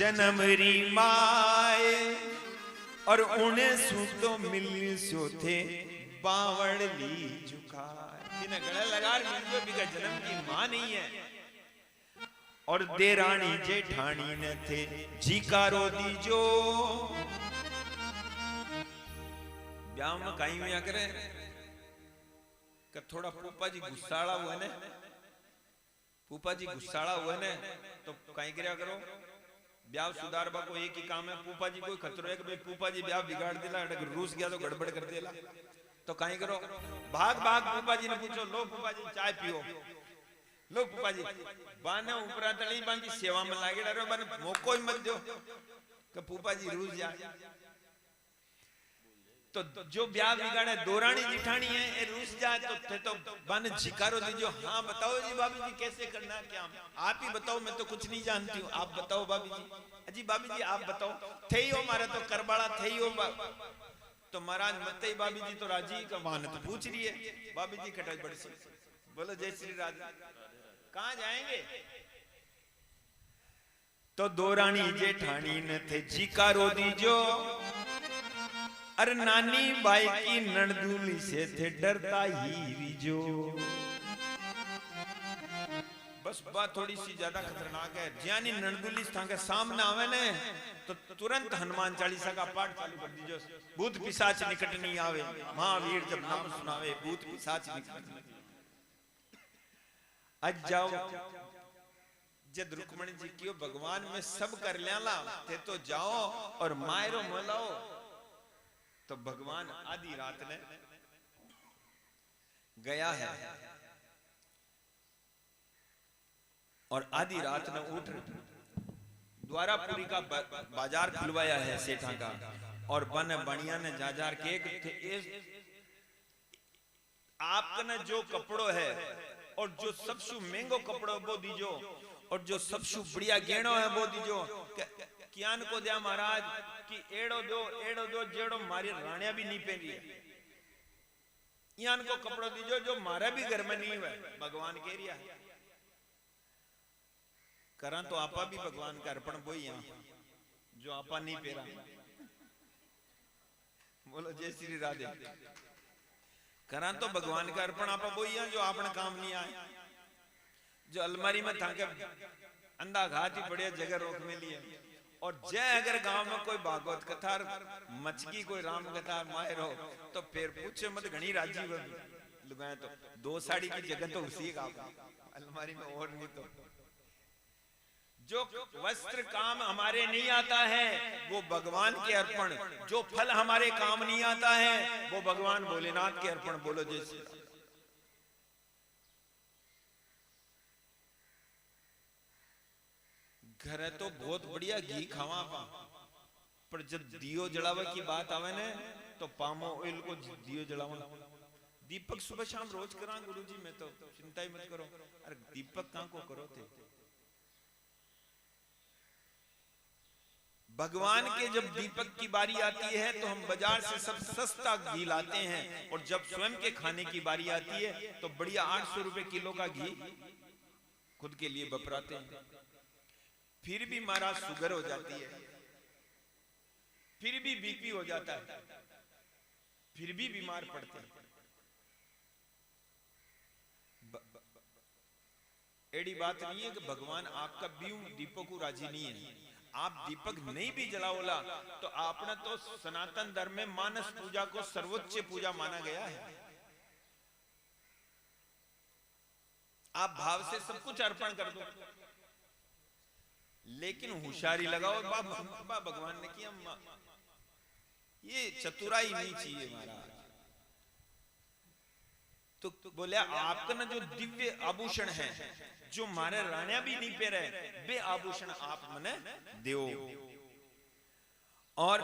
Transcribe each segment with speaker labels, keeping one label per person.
Speaker 1: जन्म री माए और उन्हें सू तो मिल सो थे बावड़ ली झुकाए। इन्हें गले लगा मिल बिका जन्म की मां नहीं है। और देरानी जेठानी न थे जीकारो दीजो। ब्याह में कहीं भी करे कि थोड़ा फूफा जी गुस्साला हुए ने, फूफा जी गुस्साला हुए ने तो कहीं क्या करो, ब्याह सुधारवा को एक ही काम है। फूफा जी कोई खतरो है कि भाई फूफा जी ब्याह बिगाड़ दिला, रूस गया तो गड़बड़ कर देला, तो कहीं करो भाग भाग फूफा जी ने पूछो, लो फूफा जी चाय पियो, लो फूफा जी बाने ऊपरा तली बाकी सेवा में लागे डरो बने मौको ही मत दो कि फूफा जी रूस जाए। तो जो ब्याह बिगाड़े दोरानी जिठानी है ये रूस जाए तो थे तो बन झिकारो दीजो। हाँ बताओ जी भाभी जी कैसे करना क्या, आप ही बताओ, मैं तो कुछ नहीं जानती हूँ, आप बताओ भाभी जी। अजी भाभी जी आप बताओ, थे ही हो मारे तो करबाड़ा थे ही हो तो महाराज मत ही भाभी जी तो राजी का मान तो पूछ रही है। भाभी जी खटाई बड़ी सी बोलो जय श्री राधे, कहाँ जाएंगे? तो दोरानी जेठानी न थे झिकारो दीजो। अरे नानी बाई की नड़दूली से थे डरता ही रिजो। बस बात थोड़ी सी ज्यादा खतरनाक है। ज्यानी नड़दूली के सामने आवे ने तो तुरंत हनुमान चालीसा का पाठ चालू कर दीजो। भूत पिशाच निकट नहीं आवे, महावीर जब नाम सुनावे भूत पिशाच निकट नहीं। आज जाओ जब रुक्मणी जी की भगवान में सब कर ला थे तो जाओ और मायरो मलाओ। तो भगवान आधी रात ने गया है और आधी रात ने उठ द्वारापुरी का बाजार खुलवाया है सेठा का। और बन बनिया ने जाजार के आपने जो कपड़ो है और जो सबसे महंगो कपड़ो वो दीजो और जो सबसे बढ़िया गहनो है वो दीजो। कियान को दिया महाराज कि एड़ो दो जेड़ो मारी रानिया भी नहीं पहन रही है। यान को कपड़ो दीजो जो मारा भी घर में नहीं हुआ। भगवान कह रिया करा तो आपा भी भगवान का अर्पण बोई यहाँ जो आपा नहीं पेरा। बोलो जय श्री राधे। करा तो भगवान का अर्पण आपा बोई यहाँ जो आपने काम नहीं आए। जो अलमारी में था के अंधा घात ही पड़े जगह रोक में लिए। और जय अगर गांव में कोई भागवत कथा मचकी कोई राम कथा मायर हो तो फिर पूछे मत घनी राजी लुगाए तो 2 साड़ी की जगह तो उसी का अलमारी में और नहीं। तो जो वस्त्र काम हमारे नहीं आता है वो भगवान के अर्पण, जो फल हमारे काम नहीं आता है वो भगवान भोलेनाथ के अर्पण। बोलो जैसे घर है तो बहुत बढ़िया घी खावा पर जब दियो जलावे की बात आवे ने तो पामो ऑयल को दियो जलावा। दीपक सुबह शाम रोज करा गुरुजी, मैं तो चिंता ही मत करो। अरे दीपक कहां को करो थे? भगवान के जब दीपक की बारी आती है तो हम बाजार से सब सस्ता घी लाते हैं और जब स्वयं के खाने की बारी आती है तो बढ़िया 800 रुपए किलो का घी खुद के लिए बपराते हैं। फिर भी महाराज शुगर हो जाती है, फिर भी बीपी हो जाता है, फिर भी बीमार पड़ते हैं। एड़ी बात नहीं है कि भगवान आपका बीऊ दीपक को राजी नहीं है। आप दीपक नहीं भी जलाओला तो आपने तो सनातन धर्म में मानस पूजा को सर्वोच्च पूजा माना गया है। आप भाव से सब कुछ अर्पण कर दो लेकिन होशियारी लगाओ। बाबा भगवान ने किया ये चतुराई नहीं चाहिए महाराज। तो बोले आपका ना जो दिव्य आभूषण है जो मारे रानिया भी नहीं पे रहे वे आभूषण आप मने देओ। और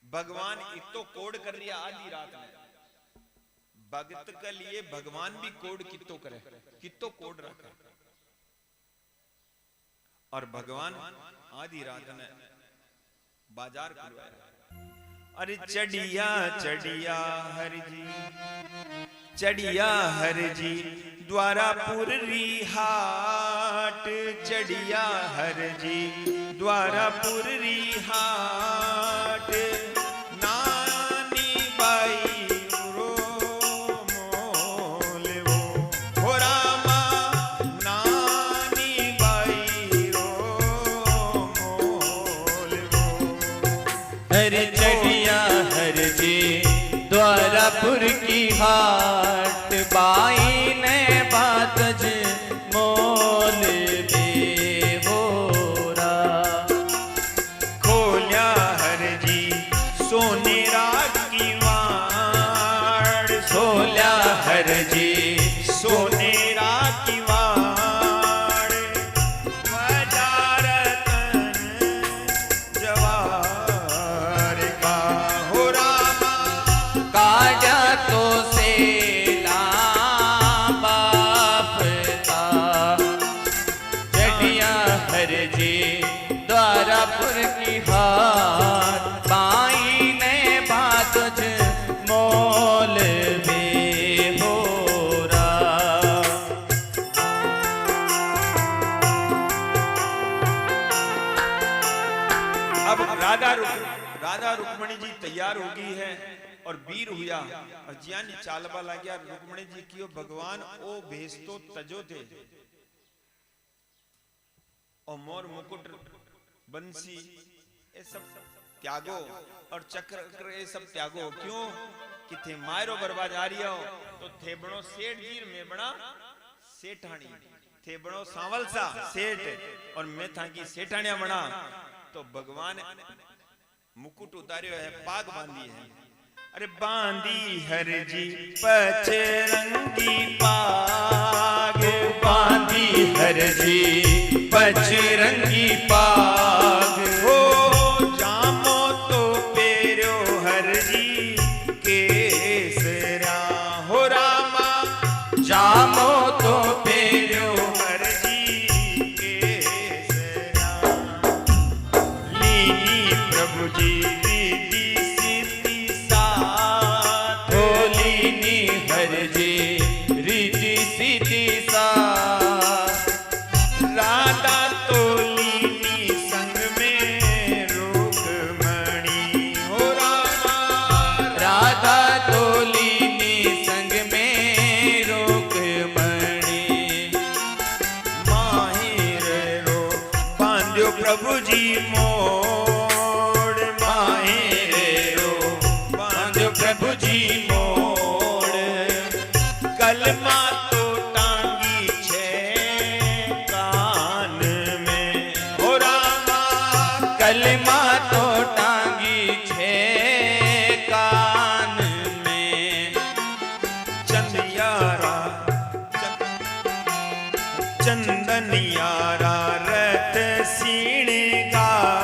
Speaker 1: भगवान एक तो कोड कर रही आधी रात में, भगत के लिए भगवान भी कोड कितो करे, कितो कोड रखे। और भगवान आधी रात ने बाजार खुलवाया। अरे चढ़िया चढ़िया हर जी, चढ़िया हर जी द्वारापुर रिहाट चढ़िया हर जी, द्वारापुर रिहाट नानी बाई रो मोल वो रामा, नानी बाई रो मोल वो।
Speaker 2: हर चढ़िया हर जी द्वारापुर की हाट, बाई ने बातज मोल बेहोरा।
Speaker 1: खोल्या हर जी सोने रात की वाड़,
Speaker 2: खोल्या हर जी
Speaker 1: सोने रात की वाड़। वजारतन जवार का हो रामा,
Speaker 2: काजा तो से बाप था। चढ़िया हर जी द्वारापुर की हाट, बाई ने बातज मोल बेहोरा।
Speaker 1: अब राधा रुक्मणी जी तैयार हो गई है और वीर हुआ और जियानी चालबा ला गया। रुक्मणी जी की भगवान ओ भेस तो तजो थे और मोर मुकुट बंसी ये सब त्यागो और चक्र ये सब त्यागो। क्यों कि थे मायरो बर्बाद आ रही हो तो थे बनो सेठ जीर में बना सेठानी, थे बनो सांवल सा सेठ और मैं था की सेठानिया बना। तो भगवान मुकुट उतारियो है, पाग बांधी है। अरे बांधी हर जी पचरंगी पाग,
Speaker 2: बांधी हर जी पचरंगी पाग।
Speaker 1: हो जामो तो पेरो हर जी केसरा हो रामा,
Speaker 2: जामो तो पेरो
Speaker 1: हर जी केसरा। लीनी प्रभु जी रिद्धि सिद्धि साथ,
Speaker 2: होलीनी हर जी रिद्धि सिद्धि साथ।
Speaker 1: राधा तो लीनी संग में रुक्मणी हो रामा,
Speaker 2: राधा तोलिनी संग में रुक्मणी।
Speaker 1: माहिर रो बांध्यो प्रभु जी मोड़, माहिर रो बांध्यो प्रभु जी मोड़। कलमा तो टांगी छे कान में हो रामा,
Speaker 2: कलमा तो टांगी छे कान में।
Speaker 1: चंदियारा चंदनियारा रथ सीणगार,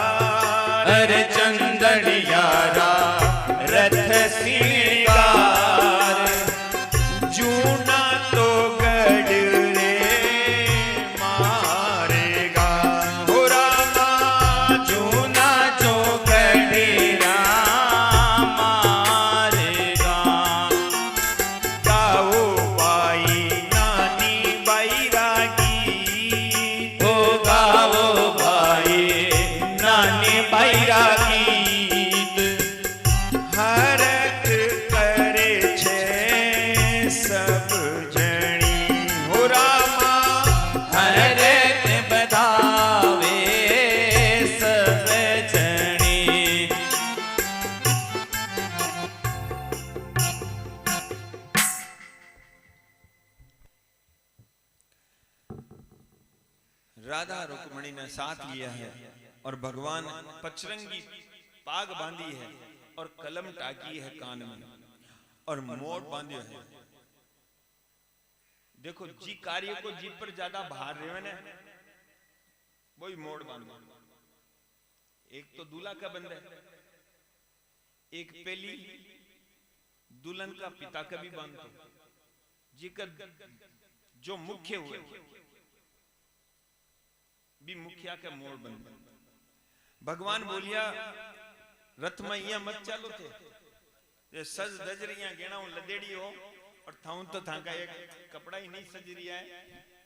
Speaker 2: अरे चंदन यारा रथ श्रृंगार।
Speaker 1: जूना तो गढ़ रे मारेगा हो रामा,
Speaker 2: जूना जो गढ़ेरा मारेगा।
Speaker 1: गाओ बाई नानी बैरागी,
Speaker 2: हो गाओ भाई नानी बैरागी।
Speaker 1: हरख करे छे सब जणी हो रामा,
Speaker 2: हरत बधावे सब जणी।
Speaker 1: राधा रुक्मणी ने साथ लिया है और भगवान पचरंगी पाग बांधी है और कलम टाकी है कान में और मोड़ बांधियो है। देखो जी कार्य को जीप पर ज्यादा भार रहे ने वही मोड़ बांधो। एक तो दूल्हा का बंद है, एक पेली दुल्हन का पिता का भी बांधो। जी का जो मुख्य हुए भी मुखिया के मोड़ बंद। भगवान बोलिया रथ में अहियां मत चालो थे, जे सज दजरिया गेणा लदेड़ी हो और थाऊं तो था का एक कपड़ा ही नहीं सज रिया है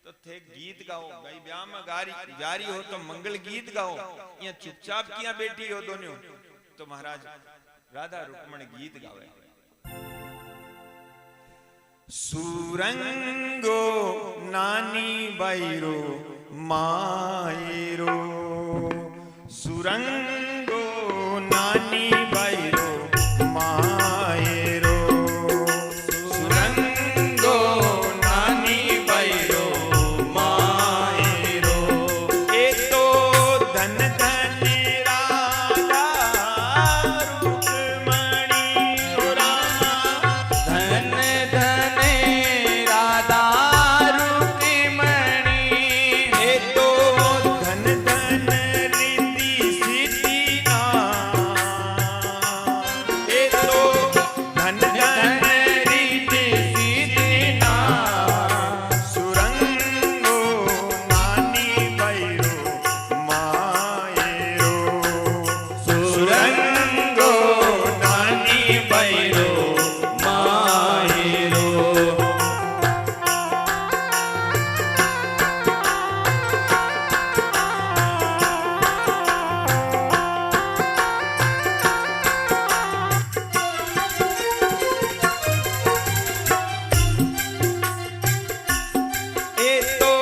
Speaker 1: तो थे गीत गाओ भाई ब्याह में जारी हो तो मंगल गीत गाओ या चुपचाप किया बैठी हो दोनों तो महाराज राधा रुक्मण गीत गावे सुरंगो नानी बैरो मायरो सुरंगो नानी बैरो मायरो सुरंगो नानी बैरो मायरो ए तो धन धन राधा रुक्मणी ओ रामा
Speaker 2: धन धन राधा रुक्मणी
Speaker 1: ए तो धन धन रिद्धि सिद्धि ना ए तो धन धन
Speaker 2: रिद्धि सिद्धि ना
Speaker 1: सुरंगो नानी बैरो मायरो
Speaker 2: सुरंगो नानी बैरो मायरो
Speaker 1: ए तो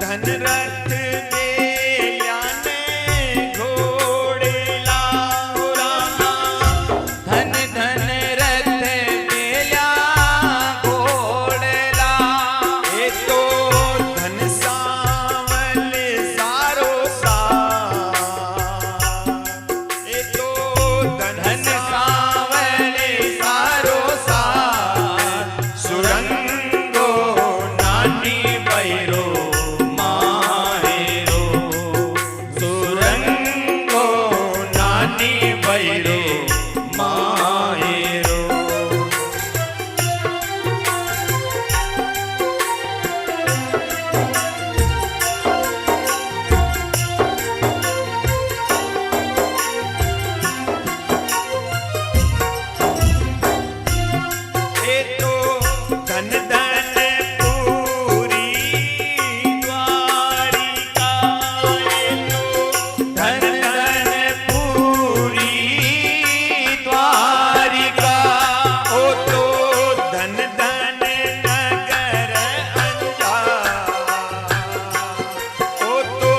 Speaker 1: धन रथ बेल्याने घोड़ेला ओ रामा
Speaker 2: धन धन रथ मेल्या घोड़ला
Speaker 1: ए तो धन सावल सारो सार ए तो
Speaker 2: धन
Speaker 1: धन
Speaker 2: सावले सारो सार
Speaker 1: सुरंगो
Speaker 2: नानी बैरो मायरो सुरंगो नानी बैरो मायरो
Speaker 1: ए तो धन धन पूरी द्वारिका ए तो
Speaker 2: धन धन पूरी द्वारिका
Speaker 1: ओ तो धन धन नगर अंजार ओ तो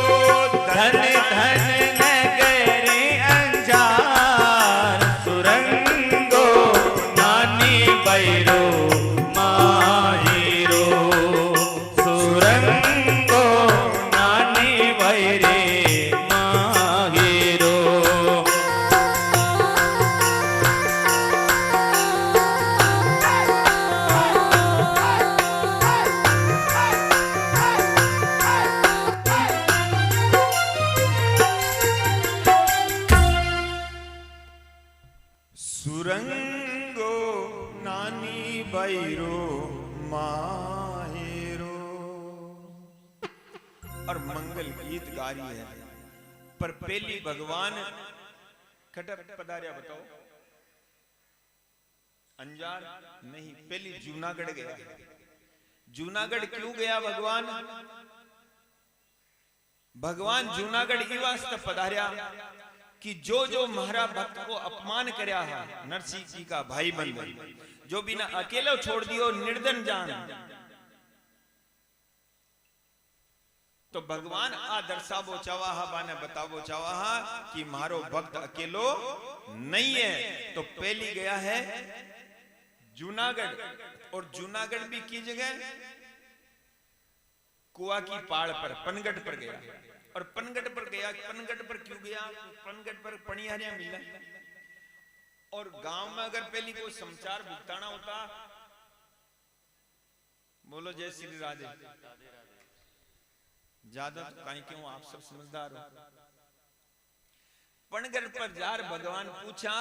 Speaker 2: धन धन नगर अंजार सुरंगो नानी बैरो मायरो सुरंगो नानी बैरे मायरो
Speaker 1: सुरंगो नानी बैरो माहिरो और मंगल गीत गा रही है पर पहली भगवान खटर पधारिया बताओ अंजार नहीं पहली जूनागढ़ गया जूनागढ़ क्यों गया भगवान भगवान जूनागढ़ ई वास्ते पधारिया कि जो जो महारा भक्त को अपमान करया है नरसिंह जी का भाई बंधु जो बिना अकेलो छोड़ दियो निर्धन जान तो भगवान आ दर्शावो चावाहा बाने बतावो चावाहा कि मारो भक्त अकेलो नहीं है तो पहली गया है जूनागढ़ और जूनागढ़ भी की जगह कुआ की पाड़ पर पनगढ़ पर गया और पनगढ़ पर गया पनगढ़ पर क्यों गया पनगढ़ पर पणियारियां मिला और गांव में अगर पहली कोई समाचार भुगताना होता बोलो जय श्री राधे ज्यादा तो कहीं क्यों आप सब समझदार हो पनगढ़ पर जार भगवान पूछा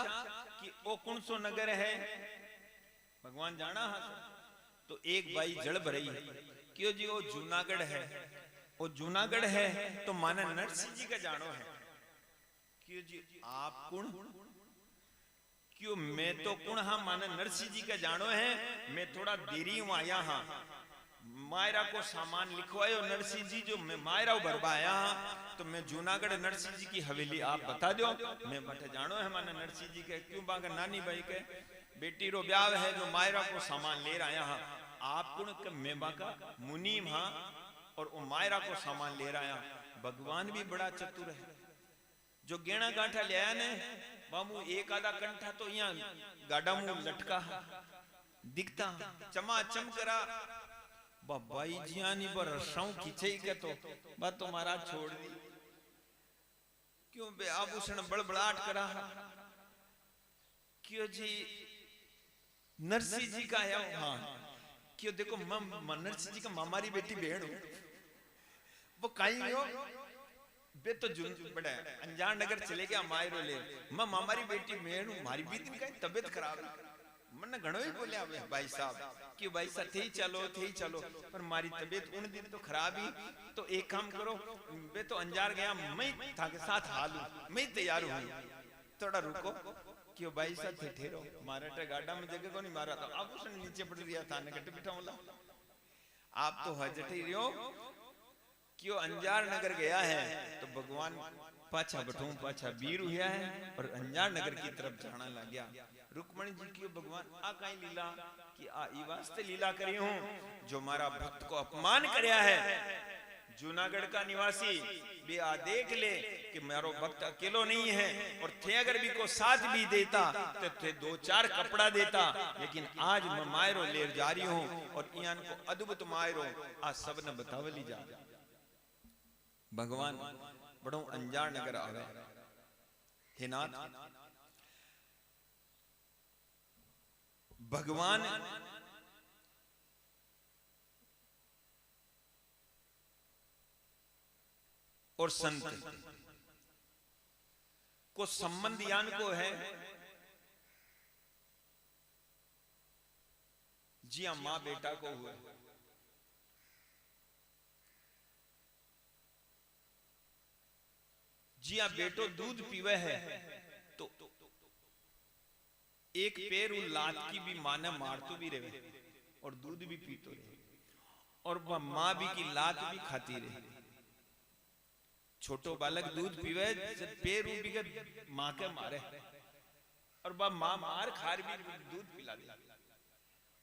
Speaker 1: कि वो कौन सो नगर है भगवान जाना तो एक बाई जड़ भरई क्यों जी वो जूनागढ़ है वो जूनागढ़ है तो माना नरसिंह जी का जानो है क्यों जी आप कौन क्यों मैं तो कुण हाँ माने नरसिंह जी का जानो है, मैं थोड़ा देरी हूं आया हाँ, मायरा को सामान लिखवायो नरसिंह जी जो मैं मायरा भरवाया हाँ, तो मैं जूनागढ़ नरसिंह जी की हवेली आप बता दो, मैं बटे जानो है माने नरसिंह जी के, क्यों बागा नानी भाई के बेटी रो ब्याह है जो मायरा को सामान ले रहा हाँ, आप कुण के मैं बाका मुनीम हाँ और वो मायरा को सामान ले रहा है। भगवान भी बड़ा चतुर है, जो गेणा गांठा ले आया ने बामू एक आधा कंठा तो यहाँ गाड़ा मुंह लटका दिखता चमा चम करा बाबाई जियानी पर रसाऊ खींचे के तो बात तो महाराज छोड़ दी, क्यों बे आभूषण बड़बड़ाहट करा, क्यों जी नरसिंह जी का है हाँ, क्यों देखो नरसिंह जी का मामारी बेटी बहन वो कहीं हो बे तो बड़ा अंजान नगर चले गया मायरो ले मैं मामारी बेटी बहन हूं, मारी भी दिन का तबियत खराब है, मन घणो ही बोलिया भाई साहब कि भाई साहब थे ही चलो पर मारी तबियत उन दिन तो खराब ही, तो एक काम करो बे तो अंजार गया मैं था के साथ हालू मैं तैयार हूं, थोड़ा रुको क्यों भाई साहब थे ठहरो मारा टे गाड़ा में जगह को नहीं मारा तो आभूषण नीचे पड़ रिया था ने कट बिठा होला आप तो हजट ही रहो, क्यों अंजार नगर गया है तो भगवान पाछा बठूं पाछा वीर हुआ है और अंजार नगर की तरफ जाना लग गया। रुक्मणी जी की भगवान आ कहीं लीला कि आ ई वास्ते लीला करी हूं जो मारा भक्त को अपमान करया है, जूनागढ़ का निवासी भी आ देख ले कि मारो भक्त अकेलो नहीं है और थे अगर भी को साथ भी देता तो थे दो चार कपड़ा देता, लेकिन आज मैं मायरो लेर जा रही हूं और इयान को अद्भुत मायरो आज सब ने बतावली जा। भगवान बड़ो अंजार नगर आवे, हे नाथ भगवान और संत को संबंध यान को है जी हाँ मां बेटा को हुए, जी हाँ बेटो दूध पीवे है तो एक पैर उन लात की भी माने मारतो भी रहे और दूध भी पीतो रहे और वह मां भी की लात भी खाती रहे, छोटो बालक दूध पीवे पैर भी के मां के मारे और वह मां मार खार भी दूध पिला दे।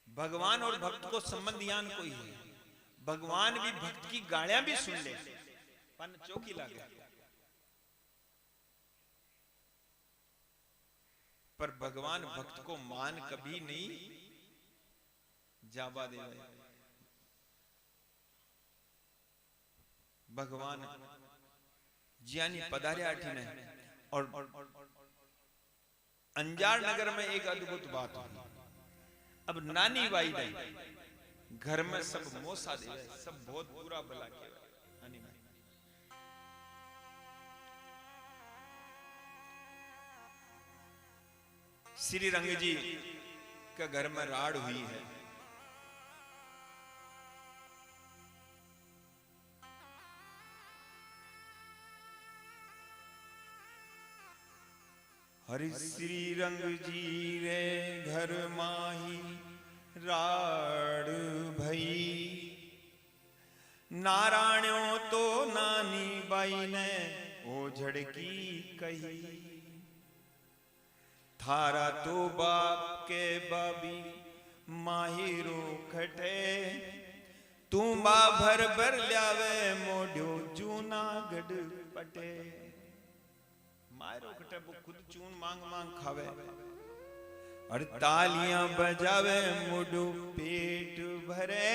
Speaker 1: भगवान और भक्त को संबंध यान कोई है, भगवान भी भक्त की गालियां भी सुन ले पन चौकी लागे, पर भगवान भक्त को मान कभी नहीं जावा दे। भगवान ज्ञानी पधारे ने और अंजार नगर में एक अद्भुत बात हुई, अब नानी बाई नहीं घर में सब मोसा दे सब बहुत बुरा भला किया नानी बाई। श्री रंग जी के घर में राड़ हुई है, हरि श्री रंग जी रे घर माही राड़ भई, नारायणो तो नानी बाई ने ओझड़ की कही, थारा तो बाप के बाबी माहिरो खटे, तू बा भर भर ल्यावे मोढ़ो जूनागढ़ पटे, मायरो खटे वो खुद चून मांग मांग खावे और तालियां बजावे मोढ़ो पेट भरे,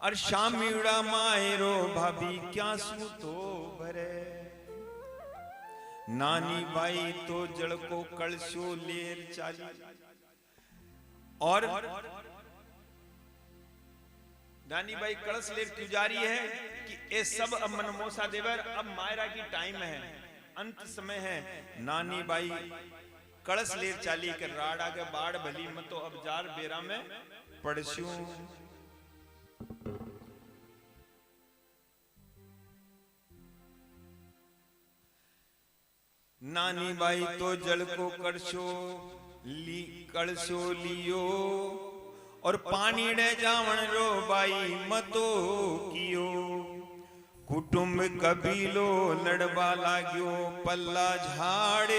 Speaker 1: और शामीड़ा मायरो भाभी क्या सू तो भरे, नानी बाई तो जड़ को कलशो लेर चाली, और नानी बाई कलश लेर क्यों जा रही है कि ये सब अब मनमोसा देवर अब मायरा की टाइम है, अंत समय है। नानी बाई कलश लेर चाली कर राड़ा के बाढ़ भली में तो अब जार बेरा में पड़स्यू, नानी बाई तो जल को कड़शो लियो और पानी डे जावण रो बाई मतो कियो। कुटुंब कबीलो लड़बा लाग्यो पल्ला झाड़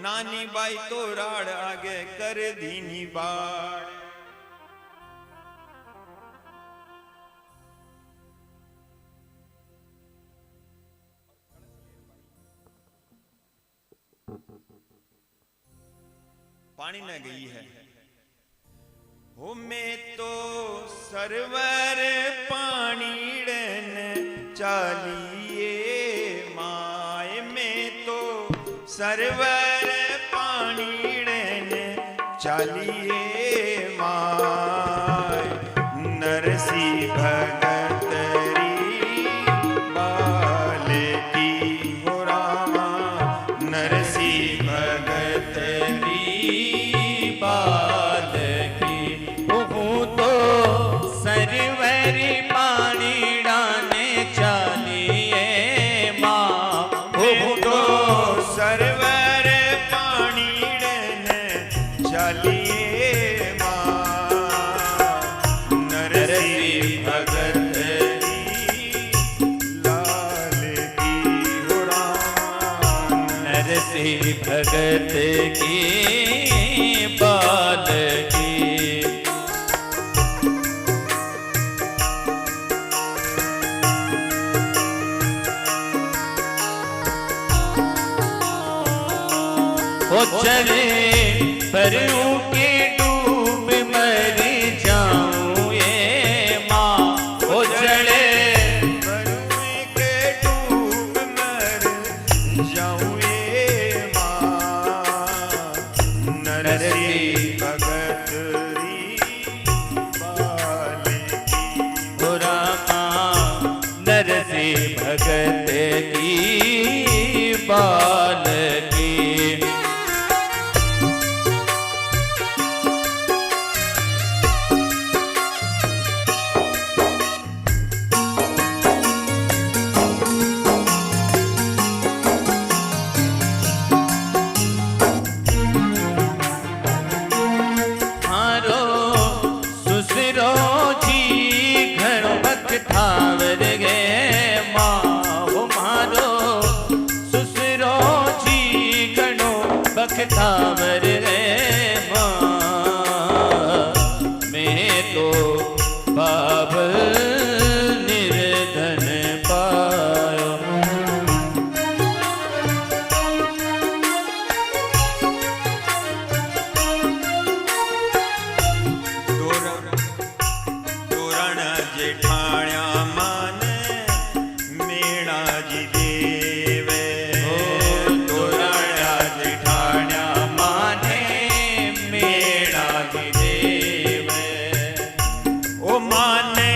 Speaker 1: नानी बाई तो राड़ आगे कर दीनी बाड़। पानी न गई है हो मैं तो सरवर पानी डन चालिए माए में तो सरवर पानी डन चालिए माए। नरसी भगत री बाल की हो रामा नरसी भगत
Speaker 2: बाल की हूँ तो सरवरी पानी डाने चालिए माँ
Speaker 1: हूँ तो सरवर पानी डाने चालिए माँ। नरसी भगत लाल की हो रामा
Speaker 2: नरसी भगत की बाल की। ओ चले परों के डूब मर जाऊं ये माँ ओ चले
Speaker 1: परों के डूब मर जाऊं ये माँ। नरसी भगत री बाल की
Speaker 2: हो रामा नरसी भगत की बाल की। हारो सुसरो जी घणो बखतावर गे माँ वो मारो सुसरो जी घणो बखतावर गे माँ। मैं तो बाब निर्धन पायो
Speaker 1: तोरण जेठाण्या मान मेणा जी देवे
Speaker 2: तोरणा जेठाण्या माने मेणा जी देवे।
Speaker 1: ओ माने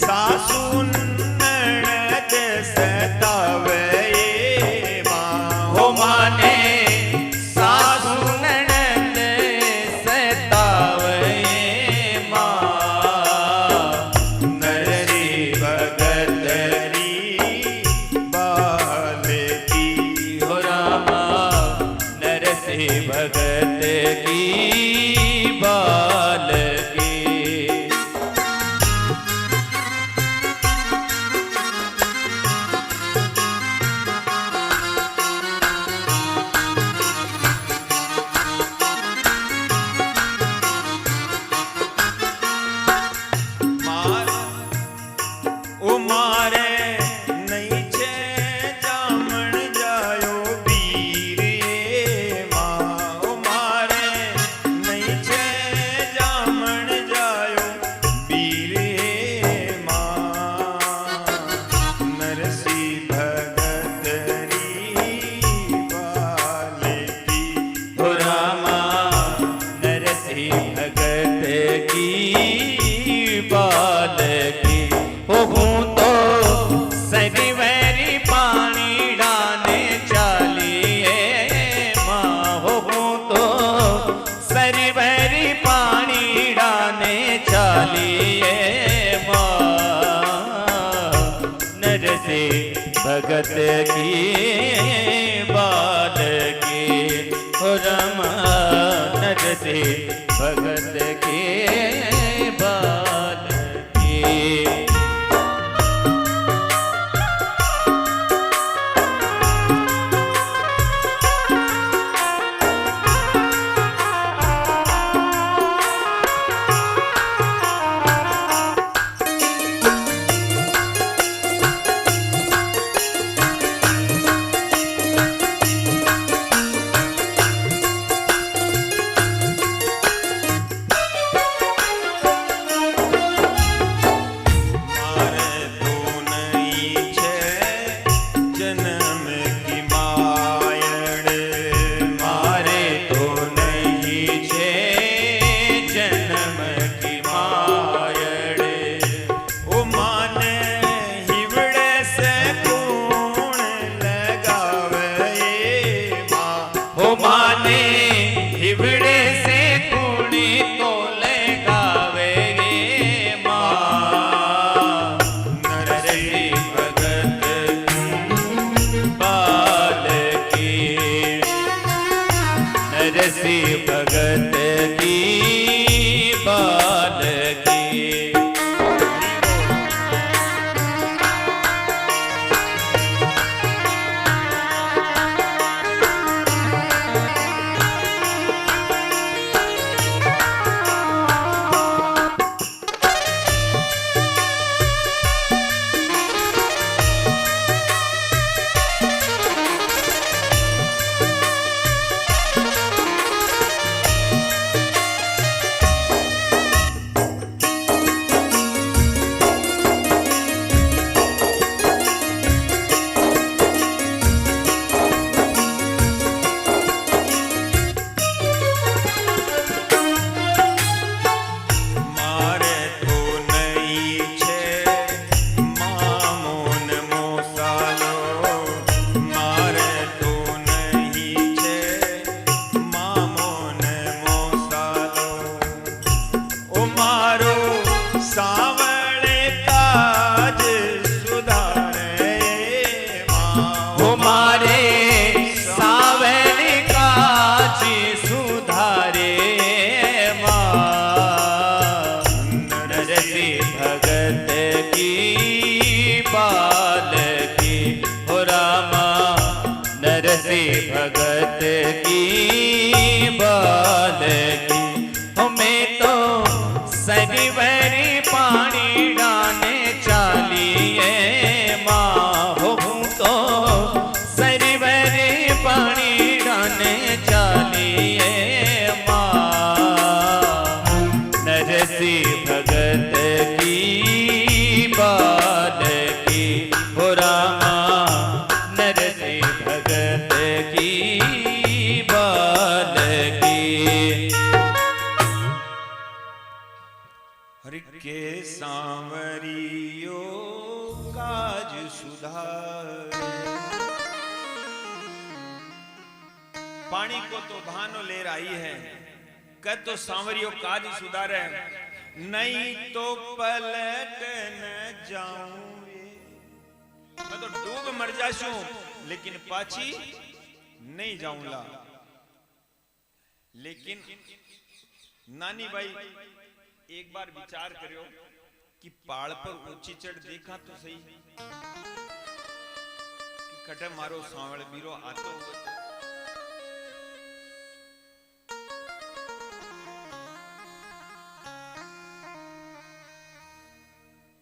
Speaker 1: सासू ननद सतावे माँ
Speaker 2: हो माने सासू ननद सतावे माँ।
Speaker 1: नरसी भगत री बाल की
Speaker 2: हो रामा नरसी भगत की बाल की।
Speaker 1: मार ओ मारे नहीं छे जामण जायो वीर ये माँ। ओ मारे नहीं छे जामण जायो वीर ये माँ। नरसी भगत री बाल की
Speaker 2: हो रामा नरसी भगत की बाल की। हूँ तो सरवरी पानी डाने चालिए माँ हूँ तो सरवरी पानी डाने चालिए माँ। नरसी भगत की बाल भगत के बाल की। भगत की बाल की। भगत की बाल की। हमें तो सरिवरी पानी डाने चालिए माँ हो तो सरिवरी पानी डाने चालिए माँ। नरसी भगत की बाल की हो रामा नरसी भगत की बाल की।
Speaker 1: हरि के सांवरियो काज सुधार। पानी को तो भानो ले रही है, कह तो सांवरियो काज सुधारे, नहीं तो पलट न जाऊं। मैं तो डूब मर जाशू लेकिन पाछी नहीं जाऊंगा। लेकिन नानी भाई एक बार विचार करो कि पहाड़ पर ऊंची चढ़ देखा तो सही कि कटे मारो सांवल बीरो आतो हुए तो।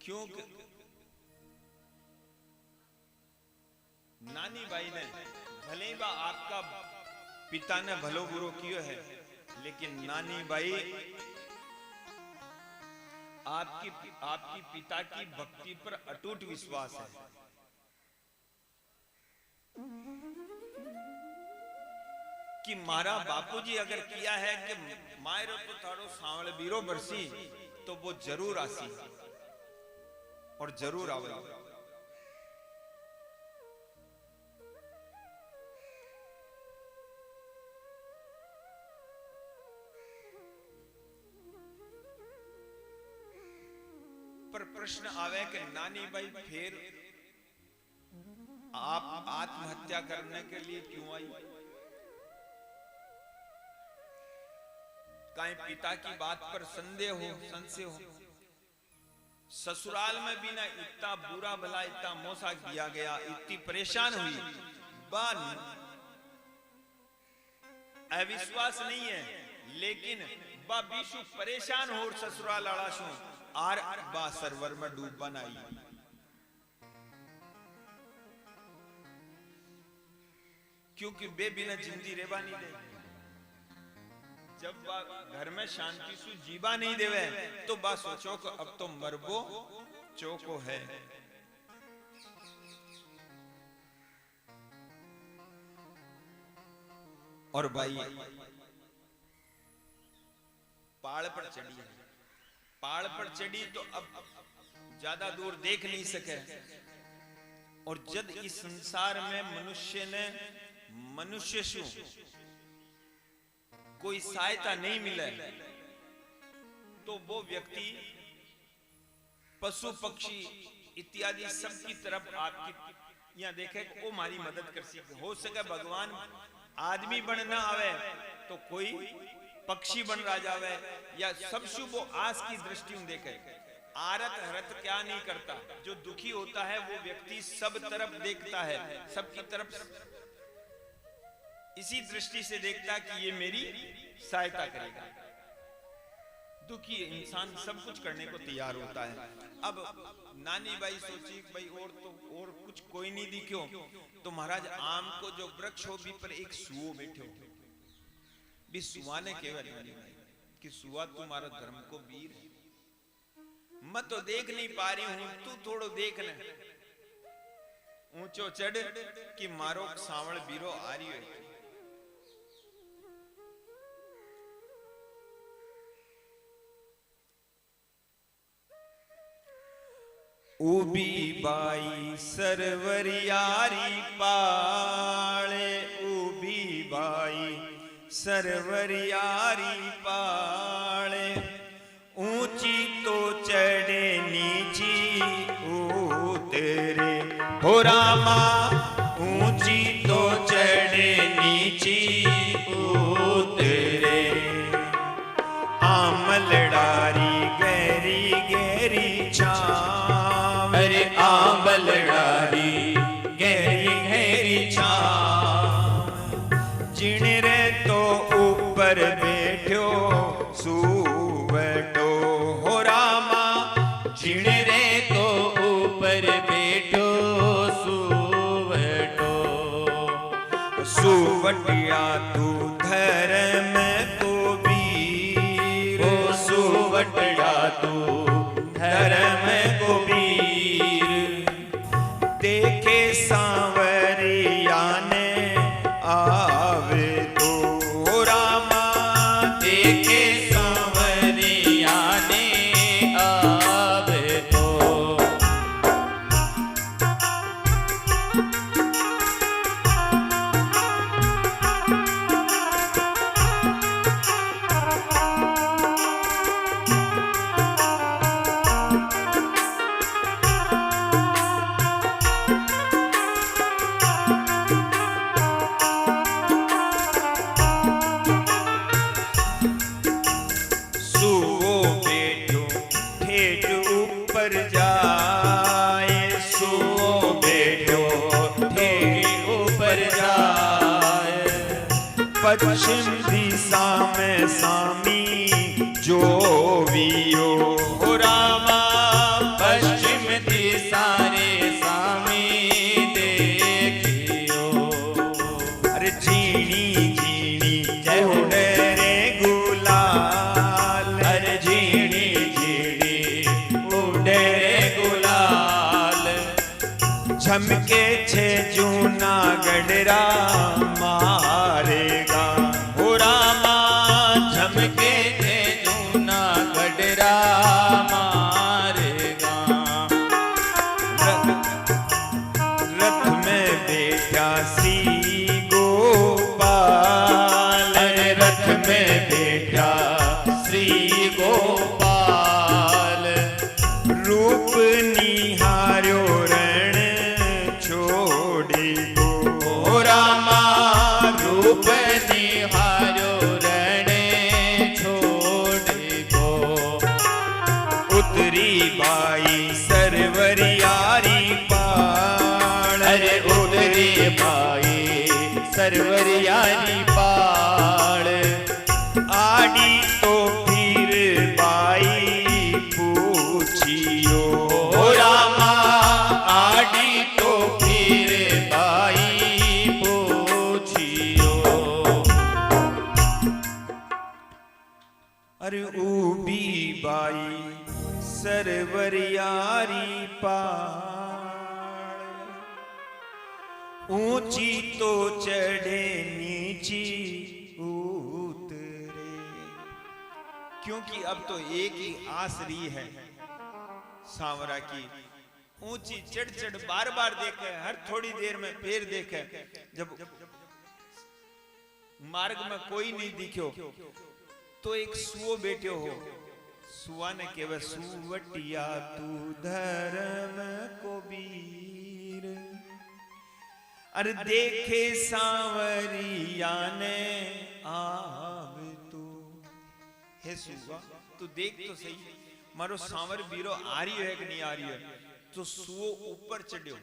Speaker 1: क्यों नानी बाई ने भले बा आपका पिता ने भलो बुरो कियो है, लेकिन नानी बाई आपकी पिता की भक्ति पर अटूट विश्वास है। कि मारा बापूजी अगर किया है कि मायरो तो थारो सांवल बीरो बरसी तो वो जरूर आसी और जरूर आवे। पर प्रश्न आवे कि नानी भाई फिर आप आत्महत्या करने के लिए क्यों आई? कहीं पिता की बात पर संदेह हो, संशय हो। ससुराल में भी ना इतना बुरा भला, इतना मोसा किया गया, इतनी परेशान हुई, बान अविश्वास नहीं है, लेकिन बा बीशु परेशान हो ससुराल आड़ाशु आर बा सरवर में डूब बनाई। क्योंकि बे बिना जिंदगी रेवा नहीं दे। जब बा घर में शांति सु जीवा नहीं देवे तो बा सोचो कि अब तो मरबो चौको है। और भाई पहाड़ पर चढ़ी है, पहाड़ पर चढ़ी तो अब ज्यादा दूर देख नहीं सके। और जब इस संसार में मनुष्य शु कोई सहायता नहीं मिले तो वो व्यक्ति पशु पक्षी इत्यादि सबकी तरफ आपकी यहाँ देखे वो हमारी मदद कर सके। हो सके भगवान आदमी बन ना आवे तो कोई पक्षी बन रहा जावे, या सब शुभ वो आस की दृष्टि देखे। आरत हरत क्या नहीं करता, जो दुखी होता है वो व्यक्ति सब तरफ देखता है, सबकी तरफ इसी दृष्टि से देखता कि ये मेरी सहायता करेगा। दुखी इंसान सब कुछ करने को तैयार होता है। अब नानी बाई सोची भाई और कुछ कोई नहीं दिखो तो महाराज आम को जो वृक्ष हो भी पर एक सुओ बैठे हो भी सुआ ने केवल कि सुआ तुम्हारा धर्म को वीर है, मैं तो देख नहीं पा रही हूं, तू थोड़ो देख ले। ऊंचो चढ़ कि मारो सावण बीरो आ रही है। उबी बाई सरवरियारी पाले, उबी बाई सरवरियारी पाले। ऊंची तो चढ़े नीची उतरे हो रामा, ऊंची तो चढ़े नीची उतरे। आमलडारी गहरी गहरी छाव,
Speaker 2: अरे आंबलडारी गहरी गहरी छाव।
Speaker 1: जिणरे तो ऊपर बैठो सुवटो हो रामा,
Speaker 2: जिणरे तो ऊपर बैठो सुवटो।
Speaker 1: सुवटिया तू धर्म को वीर,
Speaker 2: ओ सुवटिया तू धर्म को वीर।
Speaker 1: देखे सांवरिया ने आवे तो हो रामा,
Speaker 2: देखे सांवरिया ने आवे तो।
Speaker 1: सुओ बेटो ठेठ ऊपर जाए, सुओ बेटो
Speaker 2: ठेठ ऊपर जाए।
Speaker 1: पश्चिम दिशा में सामी जो वियो हो रामा,
Speaker 2: पश्चिम दिशा रे सामी देखियो।
Speaker 1: अरे झीणी झीणी जय हो रे गुलाल,
Speaker 2: अरे झीणी झीणी उड़े गुलाल।
Speaker 1: झमके छे जूनागढ़ मारेगा हो रामा,
Speaker 2: झमके थे जूनागढ़ मारेगा।
Speaker 1: रथ में बैठा श्री गोपाल,
Speaker 2: अरे रथ में बैठा श्री गोपाल।
Speaker 1: रूप निहार्यो रण छोड़ी
Speaker 2: ओ रामा, रूप निहारो रण छोड़ सरवरियारी पाल। आड़ी तो फिर बाई पूछियो रामा, आड़ी तो फिर बाई पूछियो।
Speaker 1: अरे ऊबी बाई सरवरियारी पाल, ऊंची तो चढ़े नीची उतरे। क्योंकि अब तो एक ही आस रही है सांवरा की, ऊंची चढ़ चढ़ बार बार देखे, हर थोड़ी देर में फिर देखे। जब मार्ग में कोई नहीं दिखो तो एक सुओ बैठो हो, सुआ ने केवे सुवटिया तू धर्म को वीर। अरे देखे सांवरिया ने आव तू, हे सुआ तू देख तो सही मारो सांवर बीरो आ रही है कि नहीं आ रही है। तो सुओ ऊपर चढ़ो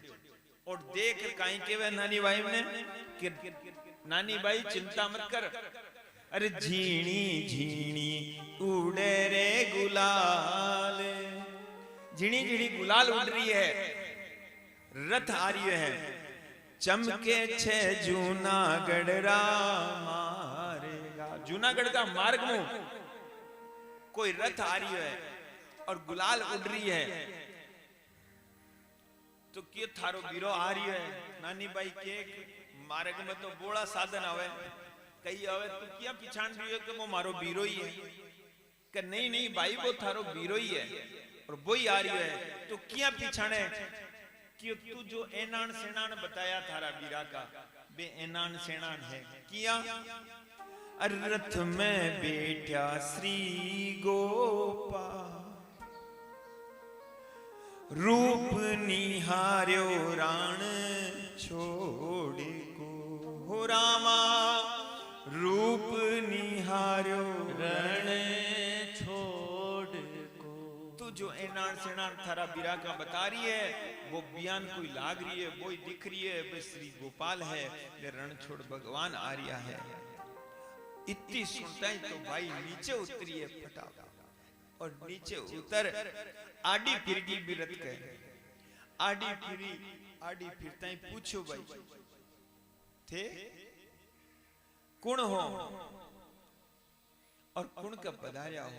Speaker 1: और देख काई केवे नानी बाई ने कि नानी बाई चिंता मत कर, अरे झीणी झीणी उड़े रे गुलाल। झीणी झीणी गुलाल उड़ रही है, रथ आ रही है, चमके छे जूनागढ़ रा मारेगा। जूनागढ़ का मार्ग में कोई रथ आ रही है और गुलाल उड़ रही है। तो क्यों थारो बीरो आ रही है नानी बाई के मार्ग में तो बोड़ा साधन आवे, कई आवे तो क्या पिछाड़ रही है कि वो मारो बीरो ही है। कि नहीं नहीं भाई वो थारो बीरो ही है और वो ही आ रही है। तो क्या पिछाड़े कि तू जो एनान सेनान बताया थारा बीरा का, बे एनान सेनान है किया। रथ में बैठा श्री गोपाल, रूप निहार्यो राण छोड़ को। हो रामा रूप निहार्यो रण छोड़ को। तू जो एनान सेनान थारा बीरा का बता रही है वो बयान कोई लाग रही है, वो ही दिख रही है, वो श्री गोपाल है, ये रण छोड़ भगवान आ रिया है। इतनी सुनता ही तो भाई नीचे उतरी है फटाफट, और नीचे उतर आड़ी फिरगी बिरत के आड़ी फिरी, आड़ी फिरता ही पूछो भाई थे कुण हो और कुण का पधारिया हो।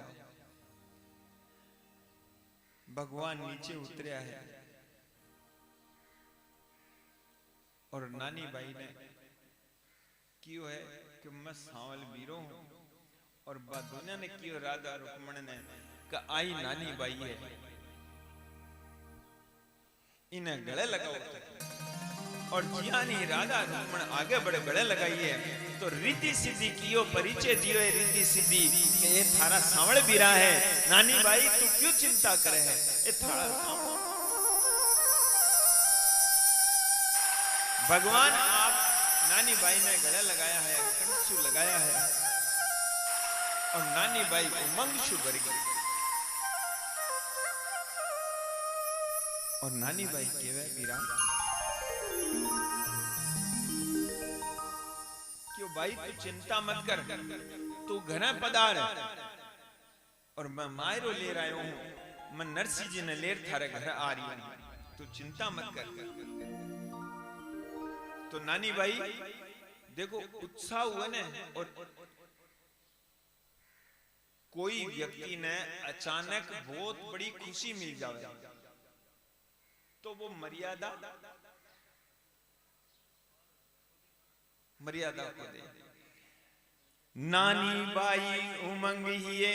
Speaker 1: भगवान नीचे उतरिया है और नानी बाई ने क्यों है कि मैं सांवल बीरो हूं, और दुनिया ने क्यों राधा रुक्मण ने का आई नानी बाई है, इन्हें गले लगाओ। और जियानी राधा रुक्मण आगे बड़े गले लगाई है तो रिद्धि सिद्धि कियो परिचय दियो है। रिद्धि सिद्धि कि ये थारा सांवल बीरा है, नानी बाई तू क्यों चिंता करे है, ये थारा सांवल। भगवान आप नानी बाई ने गले लगाया है, कंठसू लगाया है, और नानी बाई उमंग शु भर गई। और नानी बाई केवे बीरा क्यों भाई तू चिंता मत कर, तू घना पधार और मैं मायरो ले रहा हूं, मैं नरसी जी ने लेर थारे घर आ रही हूं, तू चिंता मत कर। तो नानी बाई देखो उत्साह हुआ ने, और कोई व्यक्ति ने अचानक बहुत बड़ी खुशी मिल जाए तो वो मर्यादा को दे। नानी बाई उमंग हिये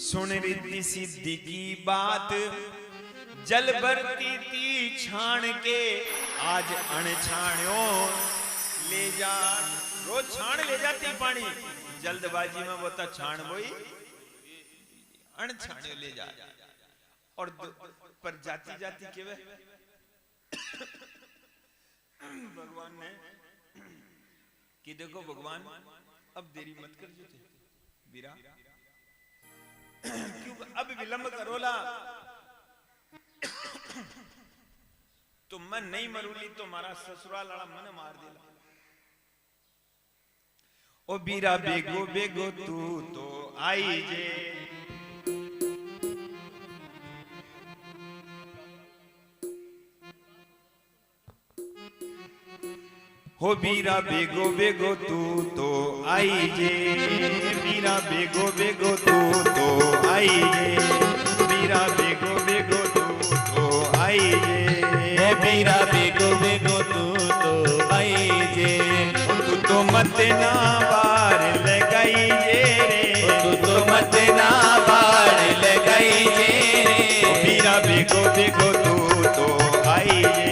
Speaker 1: सुन रिद्धि सिद्धि की बात, जल भरती थी छाण के आज अनछाण्यो ले जा। रोज छाण ले जाती पानी, जल्दबाजी में वो छाण बोई अनछाण्यो ले जा। और पर जाती जाती केवे भगवान ने कि देखो भगवान अब देरी मत कर जो बीरा, क्यों अब विलंब करोला तो मैं नहीं मरूली तो मारा ससुराल वाला मन मार देला। ओ बीरा बेगो बेगो तू तो आई जे। हो बीरा बेगो बेगो तू तो आई जे, बीरा बेगो बेगो तू तो आई जे, बीरा बेगो बेगो तू तो आई जे,
Speaker 2: बीरा बेगो बेगो तू तो आई जे।
Speaker 1: तू तो मत ना बार लगाई जे रे,
Speaker 2: तू तो मत ना बार लगाई जे रे।
Speaker 1: बीरा बेगो बेगो तू तो आई जे,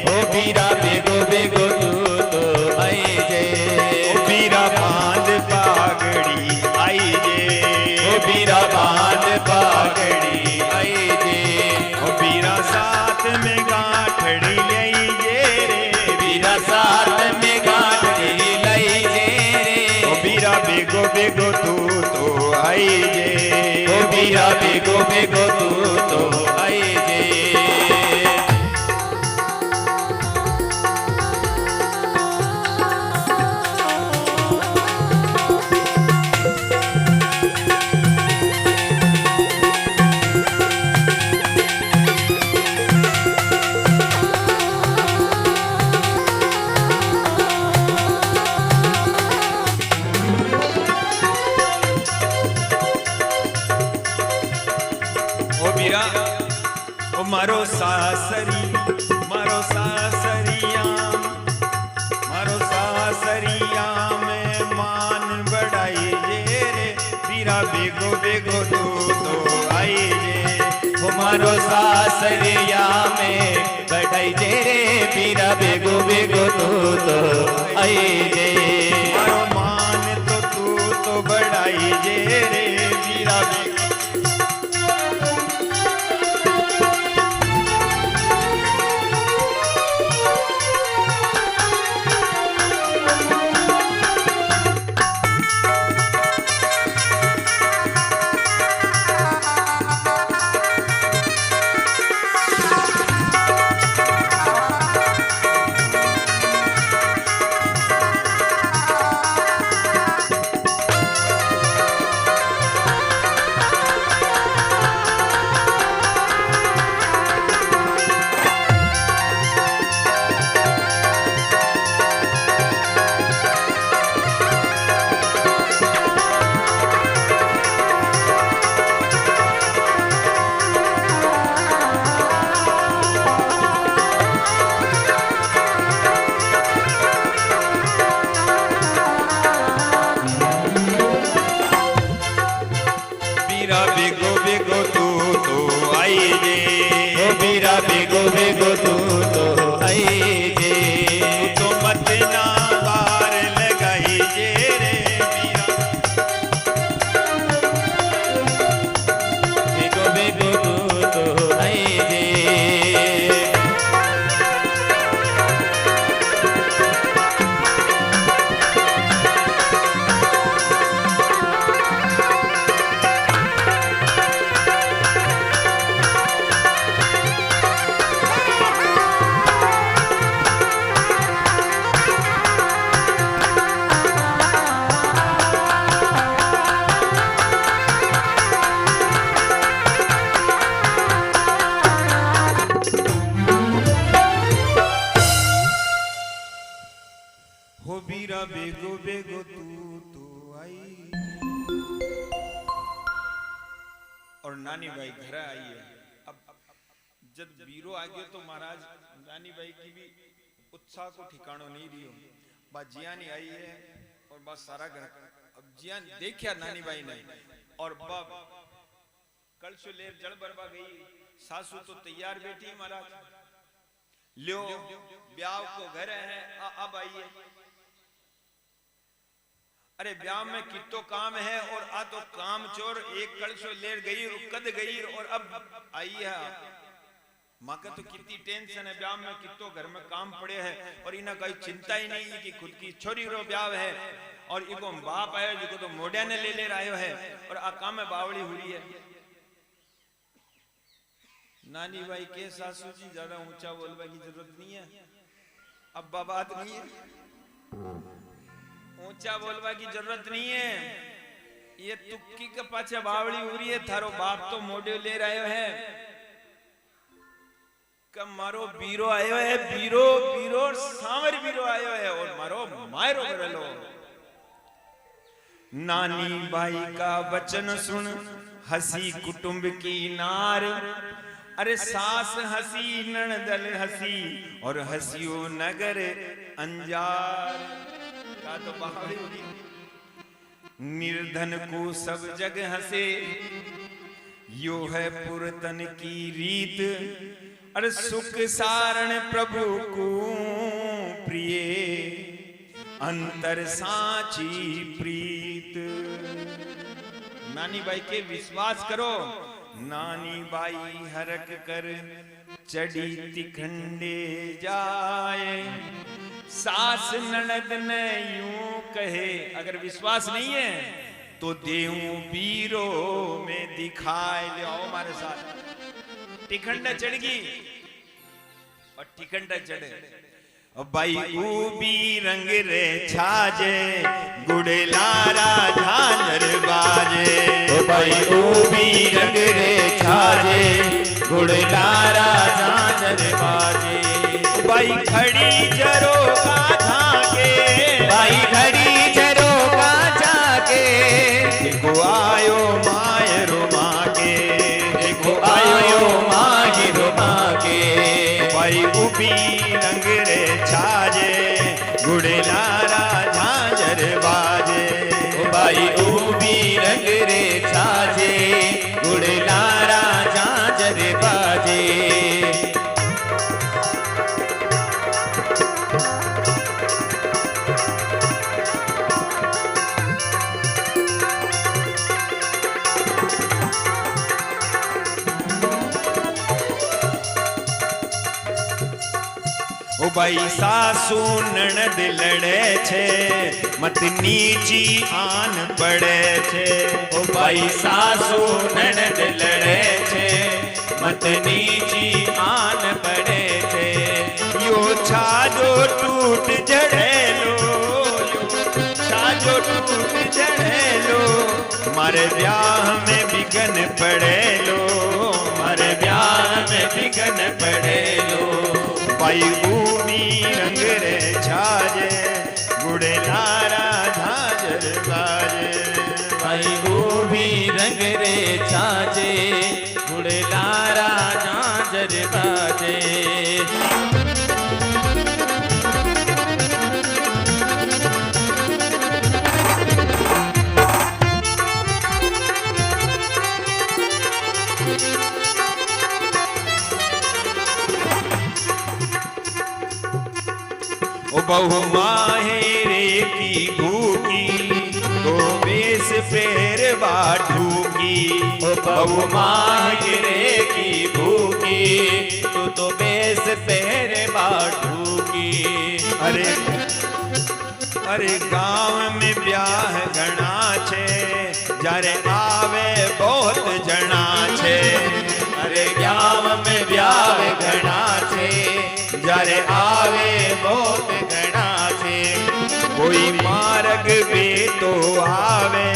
Speaker 2: ओ बीरा बेगो बेगो तू तो आई जे।
Speaker 1: ओ बीरा बांध पागड़ी आई जे,
Speaker 2: ओ बीरा बांध पागड़ी आई जे।
Speaker 1: ओ बीरा साथ में गांठड़ी लई जे रे,
Speaker 2: बीरा साथ में गांठड़ी लई जे रे।
Speaker 1: ओ बीरा बेगो बेगो तू तो आई जे,
Speaker 2: ओ बीरा बेगो बेगो तू तो आई जे।
Speaker 1: ओ बीरा ओ मारो सासरी, मारो सासरिया, मारो सासरिया में मान बढ़ाई जे रे, बीरा बेगो बेगो तू तो आई जे।
Speaker 2: ओ मारो सासरिया में बढ़ाई जे रे, बीरा बेगो बेगो तू तो आई जे।
Speaker 1: मारो मान तो तू तो बढ़ाई जे रे, बीरा बेगो बीरा बेगो बेगो तू तो आई जे,
Speaker 2: ओ बीरा बेगो बेगो तू तो आई जे।
Speaker 1: तो मत ना बार लगाई जे रे, बीरा
Speaker 2: बेगो बेगो तू तो आई जे।
Speaker 1: हो बीरा बेगो बेगो तू तो आई। और नानी भाई घर आई है। अब जब बीरो आ गयो तो महाराज नानी भाई की भी उत्साह को ठिकानो नहीं रियो। बा जियानी आई है और बस सारा घर अब जियान देखिया नानी भाई ने और बाप कलशो लेर जल बरबा गई। सासू तो तैयार बैठी महाराज, ल्यो ब्याह को घर है अब आइए। अरे ब्याह में कितो काम है और आ तो काम चोर एक कलशो लेर गई और कद गई और अब आई है। माँ का तो कितनी टेंशन है, ब्याह में कितो घर में काम पड़े है और इन्हें कोई चिंता ही नहीं कि खुद की छोरी रो ब्याह है और इको बाप आयो जिको तो मोढ़िया ने ले आयो है और आ काम में बावड़ी हुई है। नानी भाई के सासू जी ज्यादा ऊंचा बोलने की जरूरत नहीं है, अब बात नहीं है। ऊंचा बोलवा की जरूरत नहीं है। ये तुक्की के पाछे बावड़ी उरी है। थारो बाप तो मोडियो ले रहा है कि मारो बीरो आयो है, बीरो बीरो सावर बीरो आयो है और मारो मायरो करेलो। नानी बाई का वचन सुन हसी कुटुंब की नार। अरे सास हसी नणदल हसी और हसियो नगर अंजार का तो बावड़ी होगी। निर्धन को सब जग हंसे यो है पुरतन की रीत। अरे सुख सारण प्रभु को प्रिय अंतर साची प्रीत। नानी बाई के विश्वास करो। नानी बाई हरक कर चढ़ी तिखंडे जाए। सास ननद ने यूं कहे। अगर विश्वास नहीं है तो देऊं बीरो में दिखाए। ले आओ हमारे साथ। टिखंडा चढ़गी और टिखंडा चढ़े बाई ऊबी रंग रे छाजे गुड़लारा झालर बाजे।
Speaker 2: बाई ऊबी रंग रे छाजे गुड़लारा झालर बाजे।
Speaker 1: बाई खड़ी जरो का झाके।
Speaker 2: बाई खड़ी जरो का झाके।
Speaker 1: देखो आयो मायरो माके।
Speaker 2: देखो आयो माहिरो माके।
Speaker 1: बाई ऊबी रंग रे छाजे गुड़लारा झांझर बाजे।
Speaker 2: बाई ऊबी रंग रे छाजे गुड़लारा झांझर बाजे।
Speaker 1: ओ भाई सासू ननद लड़े छे मत नीची आन पड़े छे।
Speaker 2: ओ भाई सासू ननद लड़े छे मत नीची आन पड़े छे।
Speaker 1: यो छाजो टूट जड़ेलो। छाजो टूट जड़ेलो मारे ब्याह में बिगन पड़ेलो।
Speaker 2: मारे ब्याह में बिगन पड़ेलो।
Speaker 1: भाई भूमि रंग रे छाजे गुड़लारा झांझर बाजे।
Speaker 2: भाई ऊबी रंग रे छाजे गुड़लारा झांझर बाजे।
Speaker 1: ओ बहु माहेरे की भूखी तो बेस फेर बाठूकी।
Speaker 2: ओ बहु माहिरे की भूखी तू तो बेस पहर बाठूकी।
Speaker 1: अरे अरे गांव में ब्याह घना छे जारे आवे बहुत जना छे।
Speaker 2: अरे गाँव में ब्याह घना छे जारे आवे बहुत घना छे।
Speaker 1: कोई मार्ग बे तो आवे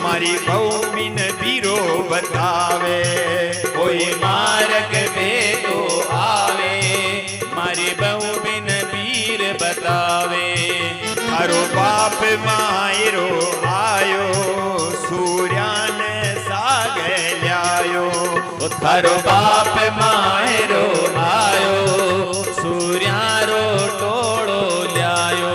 Speaker 1: मारी बहु बिन बीरो बतावे।
Speaker 2: कोई मार्ग पे तो आवे मारी बहू बिन वीर बतावे।
Speaker 1: थारो बाप मायरो आयो सूर्यान सागे ल्यायो।
Speaker 2: थारो बाप मायरो आयो सूर्यारो टोड़ो ल्यायो।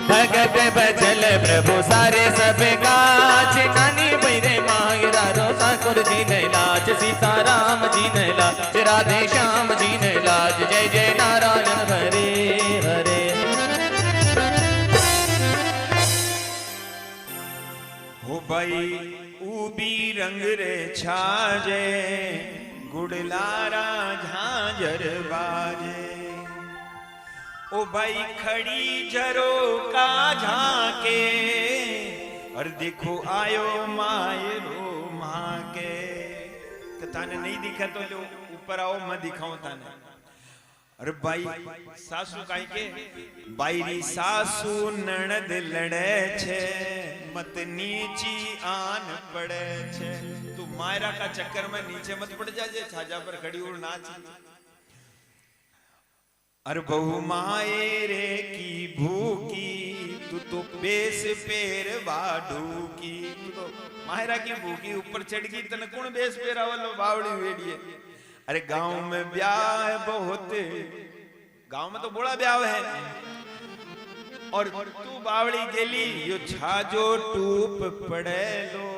Speaker 2: भगत बचल प्रभु सारे सब काज। नानी बैरे मायरा रो ठाकुर जी ने लाज। सीताराम जी ने लाज राधे श्याम जी ने लाज। जय जय नारायण हरे हरे।
Speaker 1: हो भाई ऊबी रंग रे छाजे गुड़लारा झांझर बाजे। ओ भाई खड़ी जरो का झाके और देखो आयो मायरो माँ के। कि ताने नहीं दिखा तो लो ऊपर आओ मैं दिखाऊं ताने। अरे भाई सासू काई के बाईरी सासू ननद लड़े छे मत नीची आन पड़े छे। तू मायरा का चक्कर में नीचे मत पड़ जाजे छाजा पर खड़ी और नाच। अरे बहु मायरे की भूखी तू तो बेस पेर वाडू की। तू तो मायरा की भूखी ऊपर चढ़ गई तने कौन बेस पेरा वालो बावड़ी वेड़िए। अरे गांव में ब्याह बहुत, गांव में तो बड़ा ब्याह है और तू बावड़ी गेली यो छाजो टूप पड़े लो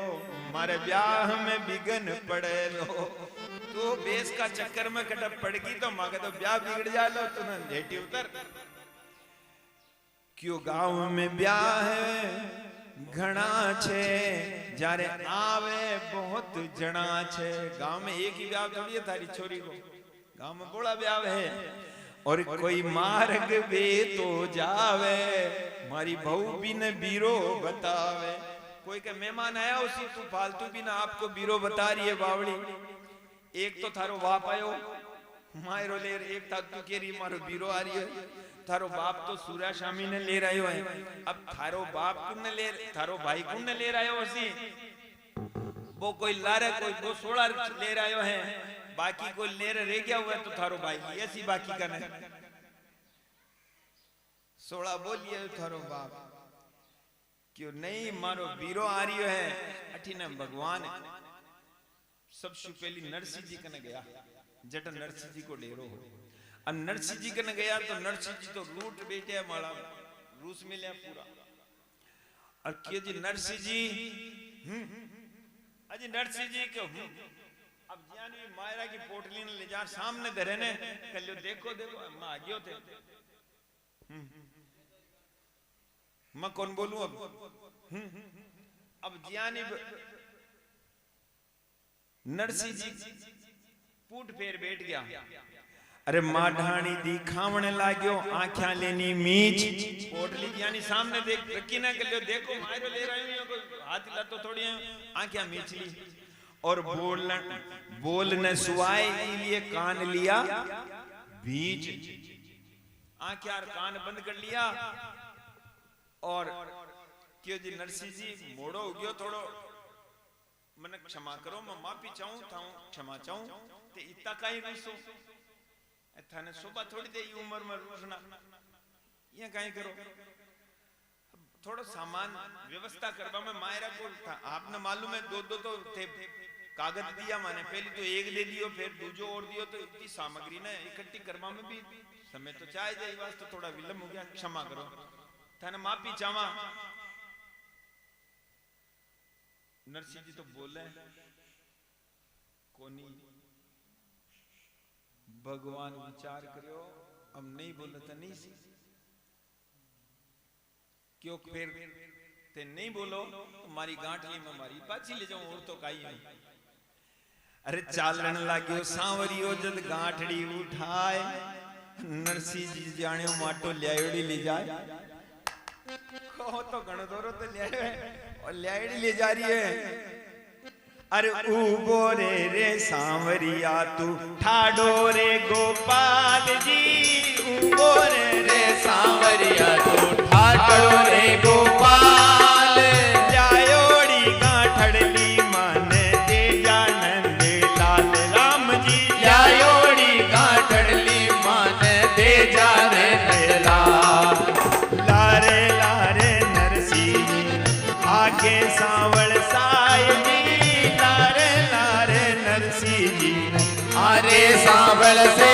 Speaker 1: मारे ब्याह में बिगन पड़े लो। तो बेस का चक्कर में कटप पड़गी तो मां तो ब्याह बिगड़ जा लो तू न लेटी उतर। क्यों गांव में ब्याह है घना छे जारे आवे बहुत जना छे। गांव में एक ही ब्याह थोड़ी है थारी छोरी को, गांव में बड़ा ब्याह है। और कोई मार्ग वे तो जावे मारी बहू भी न बीरो बतावे। कोई के मेहमान आया उसी तू फालतू भी ना आपको बीरो बता रही है बावड़ी। एक तो थारो बाप आयो मायरो ले, एक था तू केरी मारो बीरो आ रही है। थारो बाप तो सूर्या शामी ने ले रहा है। अब थारो बाप कुन ले, थारो भाई कुन ले रहा है उसी वो कोई लारे कोई वो 16 ले रहा है बाकी कोई ले रह गया हुआ तो थारो भाई ऐसी बाकी का नहीं 16 बोलिए थारो बाप क्यों नहीं मारो बीरो आ रही है। अठी ने भगवान सबसे पहली नरसिंह जी कने गया जट नरसिंह जी को डेरो हो। अब नरसिंह जी कने गया तो नरसिंह जी तो लूट बेटे माला रूस में लिया पूरा। और क्यों जी नरसिंह जी अजी नरसिंह जी क्यों अब ज्ञान भी मायरा की पोटली ने ले जा सामने धरे ने कल्यो देखो देखो मैं आ गयो थे। मैं कौन बोलूं अब ज्ञानी नरसिंह जी पूट फेर बैठ गया। अरे माढ़ाणी दी खावण लाग्यो आंखियां लेनी मीच पोटली यानी सामने देख रखी ना कर लियो देखो मायरो ले रही हूं कोई हाथ ला तो थोड़ी आंखियां मीच ली और बोलने सुवाए लिए कान लिया बीच आंखें और कान बंद कर लिया। और क्यों जी नरसिंह जी मोड़ो हो गयो थोड़ो मैंने क्षमा करो मैं माफी चाहूं था क्षमा चाहूं ते इतना काई रूसो थाने सुबह थोड़ी दे उम्र में रूसना ये काई करो थोड़ा सामान व्यवस्था करवा में मायरा को था। आपने मालूम है दो तो थे कागज दिया माने पहले तो एक दे दियो फिर दूजो और दियो तो इतनी सामग्री ने इकट्ठी करवा में भी समय तो चाहे जाए वास्ते थोड़ा विलंब हो गया क्षमा करो थाने माफी चावा। नरसिंह जी तो बोले कोनी भगवान विचार करो अब नहीं बोले तो नहीं सी क्यों फिर ते नहीं बोलो तो मारी गांठली में मारी पाछी ले जाऊं और तो काई नहीं। अरे चालन लाग्यो सांवरियो जद गांठड़ी उठाए नरसिंह जी जाने माटो ल्यायड़ी ले जाए को तो घणो दोरो तो ल्यायो और ल्यायड़ी ले जा रही है। अरे उबो रे सांवरिया तू ठाडो रे गोपाल जी उबो रे
Speaker 2: सांवरिया तू ठाडो रे गोपाल
Speaker 1: ल्यायोड़ी गांठड़ली माने दे जानंद लाल राम जी
Speaker 2: ल्यायोड़ी गांठड़ली माने दे जानंद लाल।
Speaker 1: लारे लारे नरसिंह आगे सांवल साय जी लारे लारे नरसिंह जी
Speaker 2: अरे सांवल से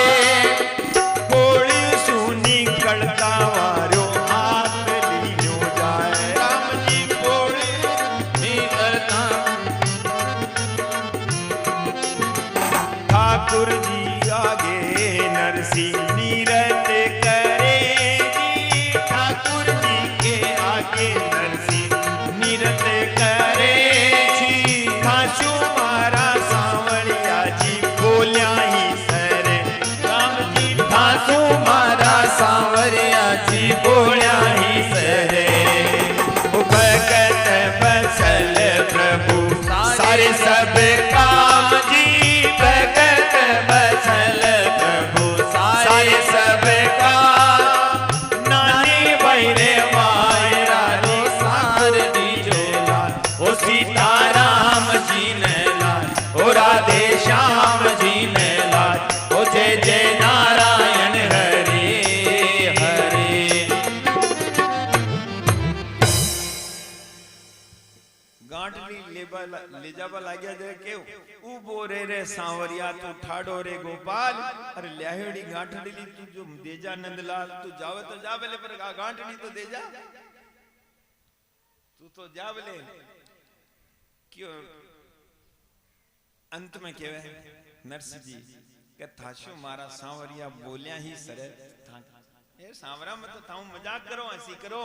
Speaker 1: कोड़ी सुनी कड़ता वारो हाथ लीनो जाए राम जी कोड़ी
Speaker 2: निकलता
Speaker 1: ठाकुर जी आगे नरसिंह नीरत करे जी ठाकुर जी के आगे नरसिंह नीरत करे जी खासू मारा सांवरिया जी बोलिया ही सरे राम जी
Speaker 2: धासू मारा सांवरिया जी बोलिया ही सरे।
Speaker 1: भगत बसल प्रभु सारे सब काम जी
Speaker 2: जय जय नारायण हरे हरे।
Speaker 1: गांठड़ी ले जावा लाग्या दे केव उबो रे सांवरिया तू ठाडो रे गोपाल। अरे ल्याहेड़ी गांठड़ी ली तू जो दे जा नंदलाल, तू जावे तो जा बेले पर गांठड़ी तो दे जा, तू तो जा बेले। क्यों अंत में केवे नरसिंह जी के थाशो मारा सांवरिया बोलिया ही सरे था। ये सांवरा में तो थाऊ मजाक करो, हंसी करो।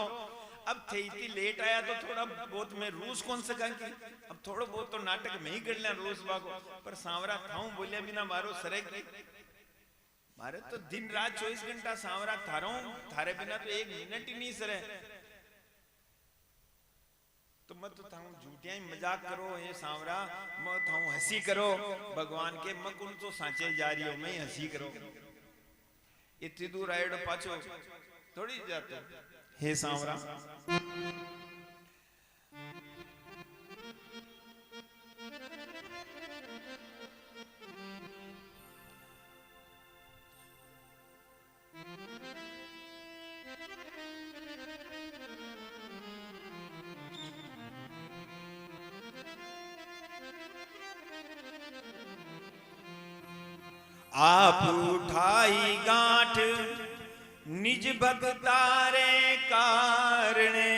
Speaker 1: अब थे इतनी लेट आया तो थोड़ा बहुत मैं रूस कौन सका की, अब थोड़ा बहुत तो नाटक में ही कर लिया रूस बागो, पर सांवरा थाऊ बोलिया बिना मारो सरे की। मारे तो दिन रात 24 घंटा सांवरा थारो, थारे बिना तो 1 मिनट ही नहीं सरे। तो मत तो थाऊ झूठिया ही मजाक करो ये सांवरा, मत थाऊ हंसी करो भगवान के, मैं कौन तो सांचे जा रही हो, मैं हंसी करो। इतनी दूर आयो पाछो थोड़ी जाते हे सांवरा। आप उठाई गांठ निज भगतारे कारणे,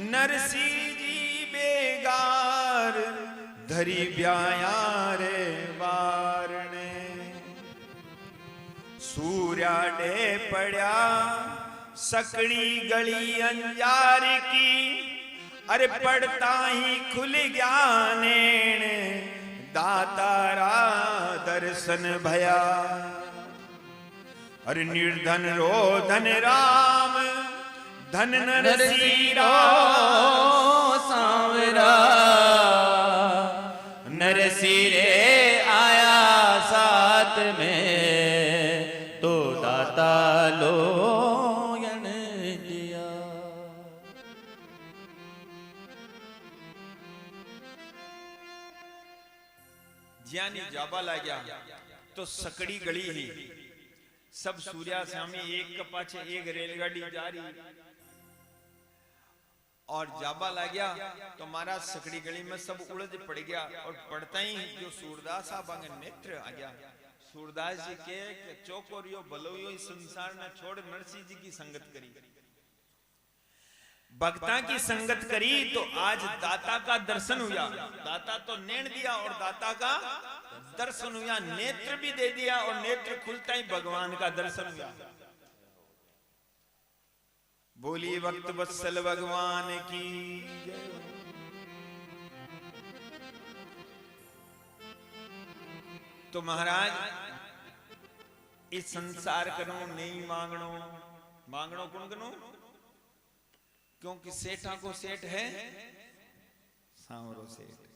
Speaker 1: नरसिंह जी बेगार धरी ब्याया रे बारणे। सूर्या डे पड़ा सकड़ी गली अंजार की, अरे पड़ता ही खुल गया नैन दातारा दर्शन भया। अरे निर्धन रो धन राम धन नरसिंह
Speaker 2: सांवरा, नरसिंह रे आया साथ में तो दाता लोयन दिया।
Speaker 1: ज्ञानी जाबा ला गया तो सकड़ी गली ही, सब सूर्या स्वामी एक के पाछे एक रेलगाड़ी जा रही, और जाबा ला गया तो महाराज सकड़ी गली में सब उलझ पड़ गया। और पड़ता ही जो सूरदास साहब आगे नेत्र आ गया। सूरदास जी के चौकोरियो भलोयो इस संसार ने छोड़ नरसिंह जी की संगत करी, भक्ता की संगत करी, तो आज दाता का दर्शन हुआ। दाता तो नैन दिया और दाता का दर्शन हुआ, नेत्र भी दे दिया और नेत्र खुलता ही भगवान का दर्शन हुआ। बोली वक्त वत्सल भगवान की जय। तो महाराज इस संसार करो नहीं मांगनो, मांगनो कौन करो, क्योंकि सेठा को सेठ है सांवरो सेठ।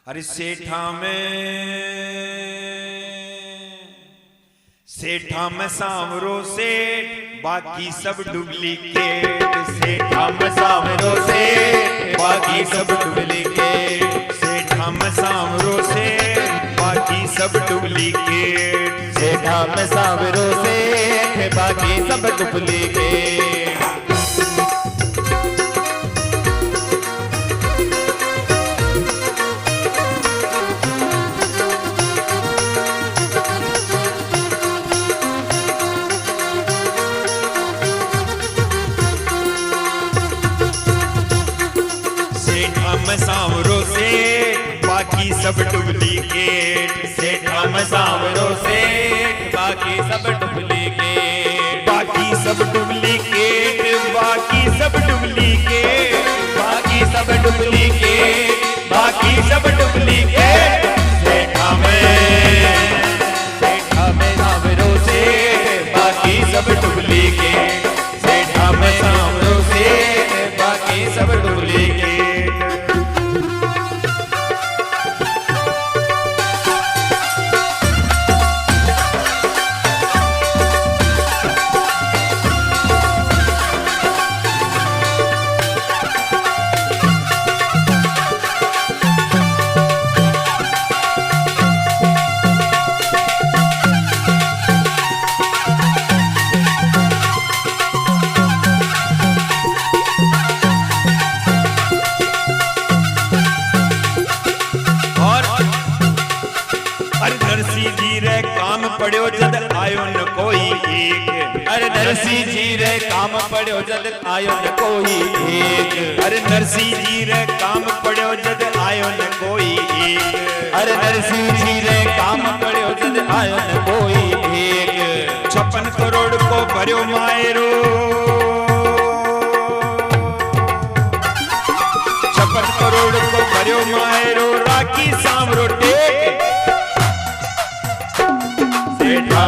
Speaker 1: अरे सेठा में सांवरो सेठ, बाकी सब डुप्लीकेट। सेठा में सांवरो सेठ, बाकी सब डुप्लीकेट। सेठा में सांवरो सेठ, बाकी सब डुप्लीकेट।
Speaker 2: सेठा में सांवरो सेठ, बाकी सब डुप्लीकेट।
Speaker 1: सांवरो सेठ, बाकी सब डुप्लीकेट।
Speaker 2: सेठा में सांवरो सेठ, बाकी सब डुप्लीकेट।
Speaker 1: बाकी सब डुप्लीकेट, बाकी सब डुप्लीकेट।
Speaker 2: बाकी सब डुप्लीकेट,
Speaker 1: बाकी सब डुप्लीकेट।
Speaker 2: सेठा में सांवरो सेठ, बाकी सब डुप्लीकेट। सेठा में सांवरो सेठ, बाकी सब डुप्लीकेट।
Speaker 1: पड़ो जद आयो न कोई एक।
Speaker 2: अरे नरसिंह जी रे काम पड़ो जद आयो न कोई एक।
Speaker 1: अरे नरसिंह जी रे काम पड़ो जद आयो न कोई एक।
Speaker 2: अरे नरसिंह जी रे काम पड़ो जद आयो न कोई एक।
Speaker 1: 56 करोड़ को भर्यो मायरो, 56 करोड़ को भर्यो मायरो, राखी सांवरो टेक। सेठा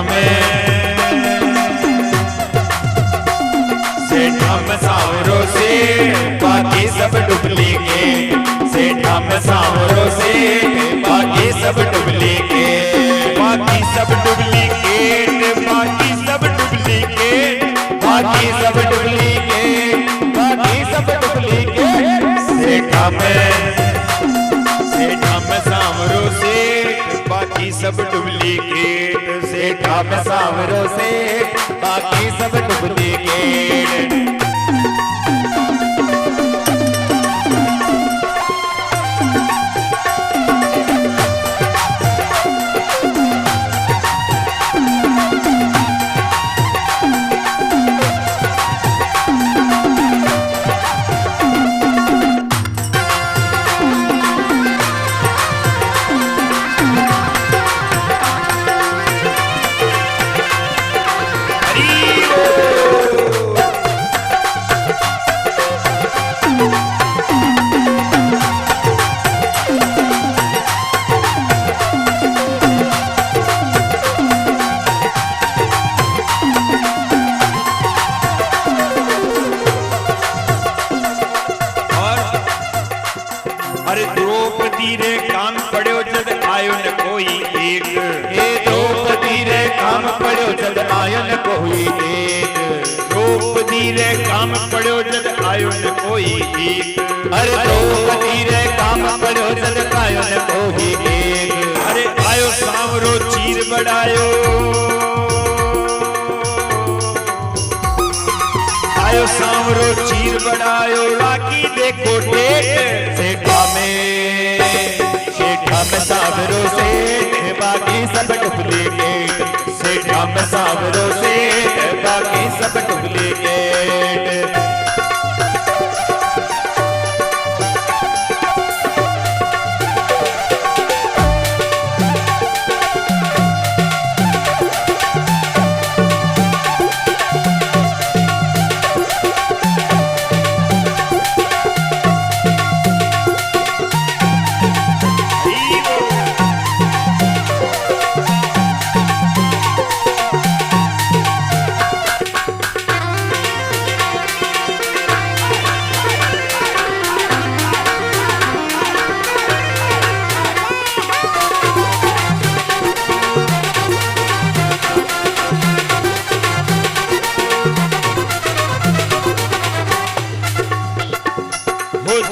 Speaker 1: में सांवरो से बाकी सब डुप्लीकेट। सेठा में सांवरो से बाकी सब डुप्लीकेट। बाकी सब डुप्लीकेट, बाकी सब डुप्लीकेट,
Speaker 2: बाकी सब डुप्लीकेट, बाकी सब डुप्लीकेट।
Speaker 1: सेठा में सांवरो से बाकी सब डुप्लीकेट।
Speaker 2: सेठा में सांवरो से बाकी सब डुप्लीकेट।
Speaker 1: अरे द्रौपदी रे काम पड़ो जद आयो न कोई एक।
Speaker 2: हे द्रौपदी रे काम पड़ो जद आयो न कोई एक।
Speaker 1: द्रौपदी रे काम पड़ो जद आयो न कोई एक।
Speaker 2: अरे द्रौपदी रे काम पड़ो जद आयो न कोई एक।
Speaker 1: अरे आयो सांवरो चीर बढ़ायो, आयो सांवरो चीर बढ़ायो, राखी देखो टेक।
Speaker 2: सेठा में सांवरो से बाकी सब डुप्लीकेट। सेठा में सांवरो से बाकी सब डुप्लीकेट।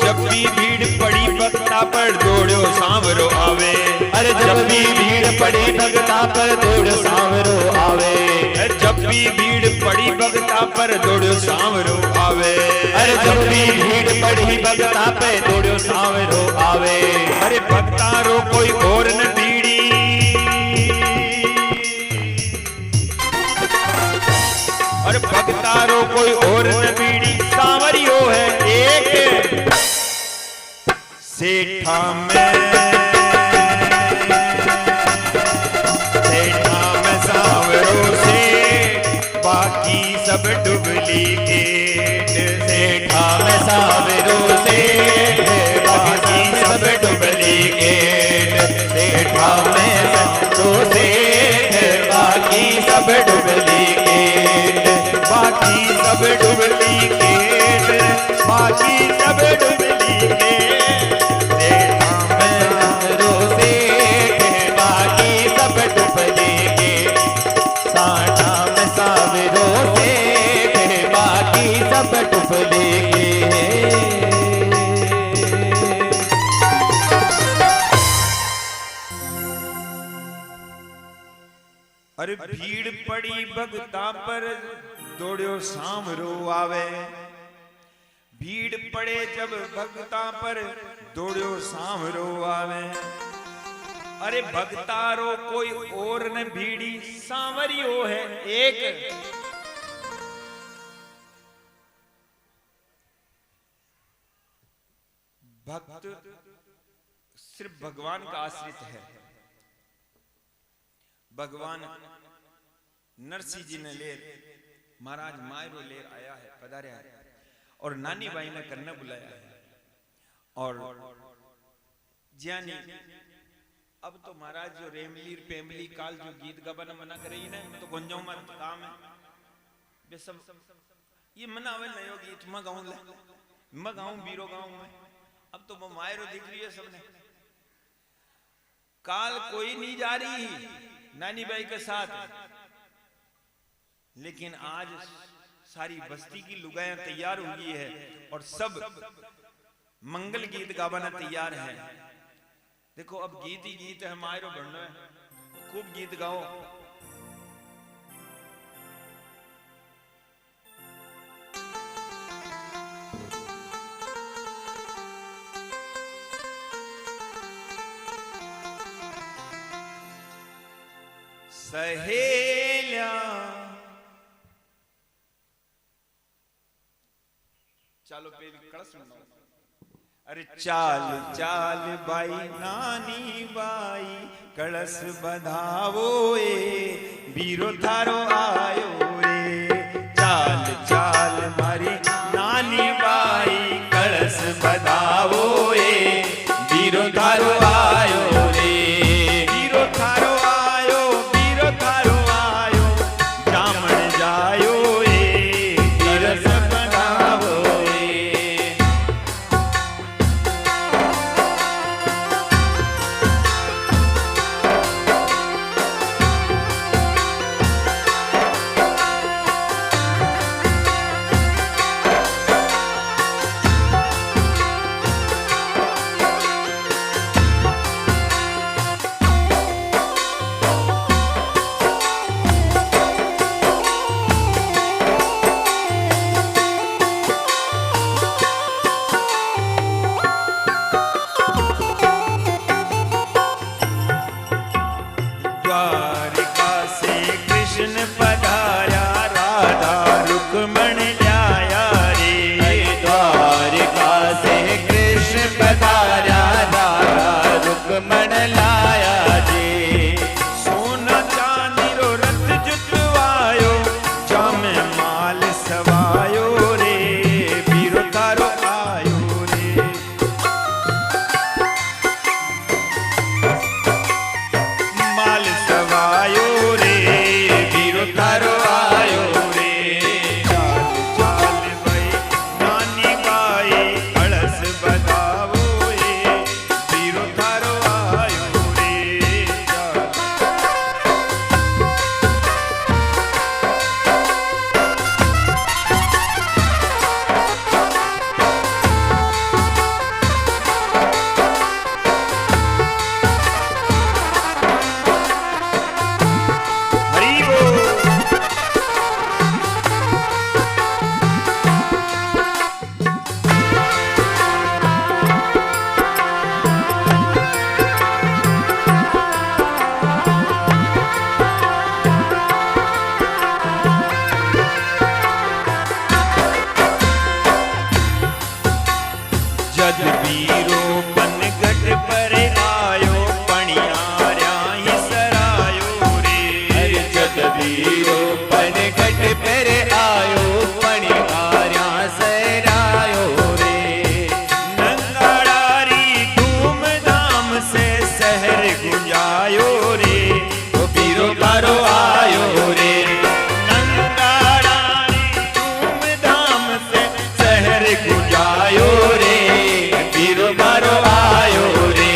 Speaker 1: जब भी भीड़ पड़ी भक्ता पर दौड़ो सांवरो आवे।
Speaker 2: अरे जब भी भीड़ पड़ी भक्ता पर दौड़ो सांवरो आवे।
Speaker 1: जब भी भीड़ पड़ी भक्ता पर दौड़ो सांवरो आवे।
Speaker 2: अरे जब भी भीड़ पड़ी भक्ता पे दौड़ो सांवरो आवे।
Speaker 1: अरे भक्तारो कोई और न भीड़ी, अरे भक्तारो कोई और न भीड़ी, सांवरियो है एक। सेठा में सांवरो से बाकी सब डुप्लीकेट।
Speaker 2: सेठा में सांवरो से बाकी सब डुप्लीकेट। सेठा में सांवरो से बाकी सब डुप्लीकेट।
Speaker 1: बाकी सब डुप्लीकेट, बाकी सब डुप्लीकेट। अरे भीड़ पड़ी भगता पर दौड़ो सांवरो आवे। भीड़ पड़े जब भगता पर दौड़ो सांवरो आवे। अरे भक्तारो कोई और न भीड़ी सांवरी हो है एक। भक्त सिर्फ भगवान का आश्रित है। भगवान नरसिंह जी ने ले महाराज मायरो ले आया है, पधारे है, और नानी बाई ने करने बुलाया है। और ज्ञानी अब तो महाराज जो रेमलीर पेमली काल जो गीत गाना मना करे ना, तो गुंजाऊ मत काम है बे सब ये मना आवे नयो गीत मैं गाऊं ले मैं गाऊं बीरो गाऊं मैं। अब तो वो मायरो दिख रही है सबने। काल कोई नहीं जा रही नानी बाई के साथ, लेकिन आज सारी बस्ती की लुगाइयां तैयार हो गई है और सब मंगल गीत गावाना तैयार है। देखो अब गीत ही गीत है, मायरो बढ़ना है, खूब गीत गाओ। सहेल्या चलो पे कलश में। अरे चाल चाल बाई नानी बाई कलश बधावो ए बीरो थारो आयो रे। चाल चाल मारी नानी बाई कलश बधावो ए बीरो थारो आयो रे। बीरो थारो आयो, बीरो थारो आयो, जामण जायो ए कलश बधावो ए। द्वारिका से कृष्ण पधारा, राधा रुक्मण लाया रे।
Speaker 2: द्वारिका से कृष्ण पधारा, राधा रुक्मण लाया जी।
Speaker 1: सोना चांदी रो रथ जुतवायो, जामे माल सवायो रे। बीरो थारो आयो रे। माल सवायो रे, बीरो थारो आयो रे। चाल चाल भाई नानी बाई कलश बधावो ए बीरो थारो आयो रे। चाल हरि बोल। जद बीरो पनगट पर आयो, पणियारा ही सरायो रे।
Speaker 2: जद बीरो पनघट पर आयो, पणिहारा सरायो रे।
Speaker 1: नंगाड़ारी धूमधाम से शहर गुंजायो रे।
Speaker 2: तो बीरो थारो आयो रे।
Speaker 1: नंगाड़ारी धूमधाम से शहर गुंजायो रे।
Speaker 2: बीरो थारो आयो रे।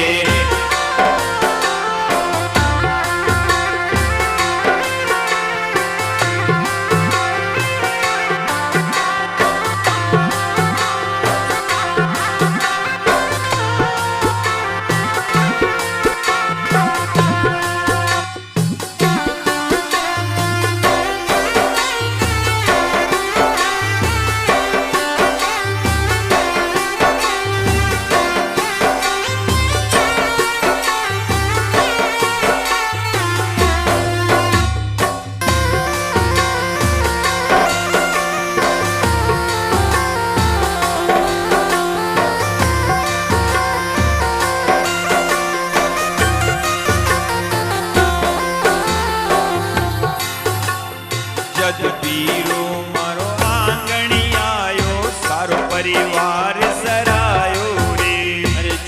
Speaker 1: परिवार सरायो रे।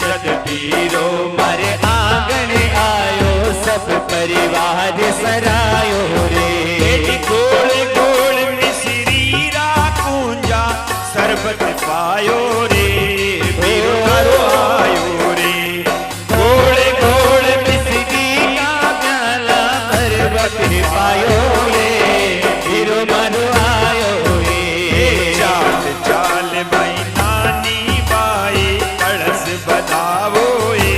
Speaker 2: जग पीरो मारे आंगण आयो सब परिवार सरायो रे।
Speaker 1: गोल गोल मिश्री रा कुंजा सरबत पायो रे। पीरो करो आयो रे।
Speaker 2: गोल गोल मिश्री का प्याला सरबत पायो रे। पीरो मारो आयो रे।
Speaker 1: चाल चाल भाई नानी बाई कलश बधावो ए।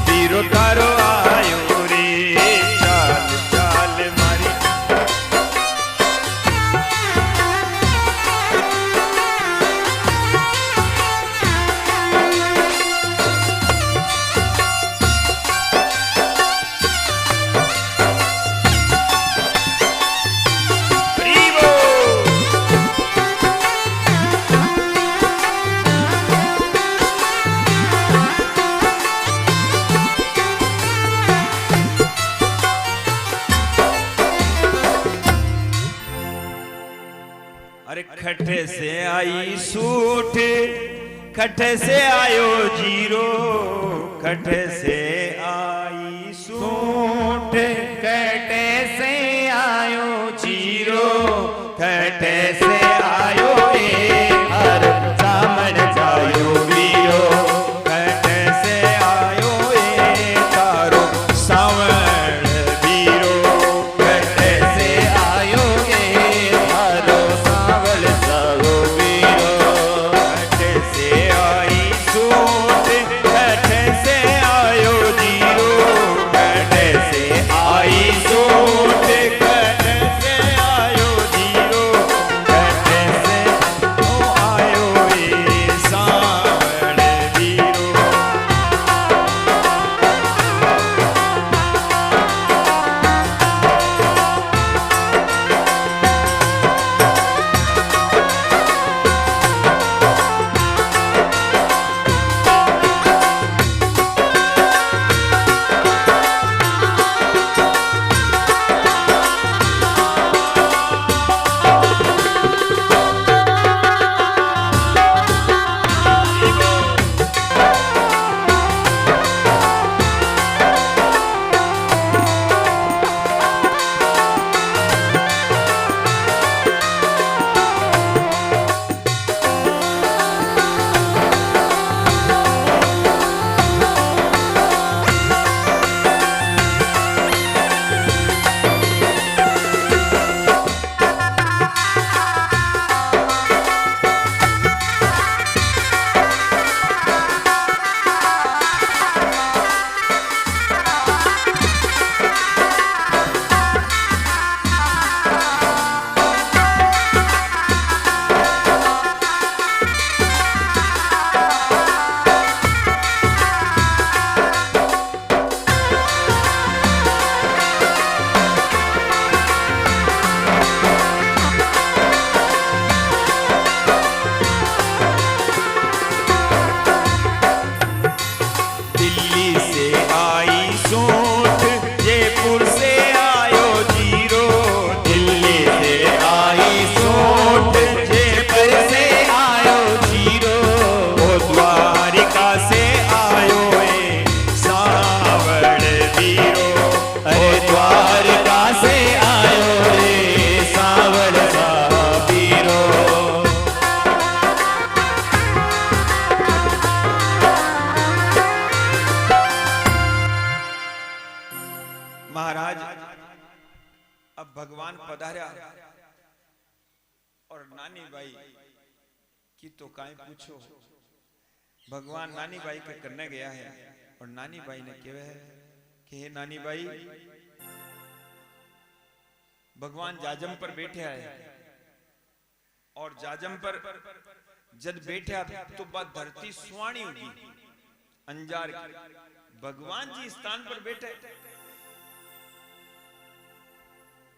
Speaker 1: पीरो करो आयो रे। चाल चाल मारी प्रीवो। अरे खट्टे से आई सूट, खट्टे से आयो जीरो। खट्टे से आई सूट,
Speaker 2: कटे से आयो जीरो।
Speaker 1: खट्टे से आयो ए।
Speaker 2: हर सामण जायो वीरो।
Speaker 1: खट्टे से आयो ए तारो सावण वीरो।
Speaker 2: कटे से आयो गे थारो सावल सागो वीरो।
Speaker 1: खट्टे से आई सूट, खट्टे से आयो जीरो। खट्टे से आई सूट, खट्टे से आयो जीरो। खट्टे से ओ आयो ए सावण वीरो। दिल्ली से आई सूट, जयपुर से आयो जीरो।
Speaker 2: दिल्ली से आई सूट जयपुर से आयो जीरो।
Speaker 1: ओ द्वारिका से आयो ए सावण वीरो।
Speaker 2: अरे द्वारका से आयो रे सावल सा वीरो।
Speaker 1: महाराज अब भगवान पधारा और नानी बाई की तो काई पूछो। भगवान नानी बाई के करने गया है और नानी बाई ने कहा है कि हे नानी बाई, भगवान जाजम पर बैठे है और जाजम पर जब बैठा तो बात धरती सुहानी होगी अंजार की। भगवान जी स्थान पर बैठे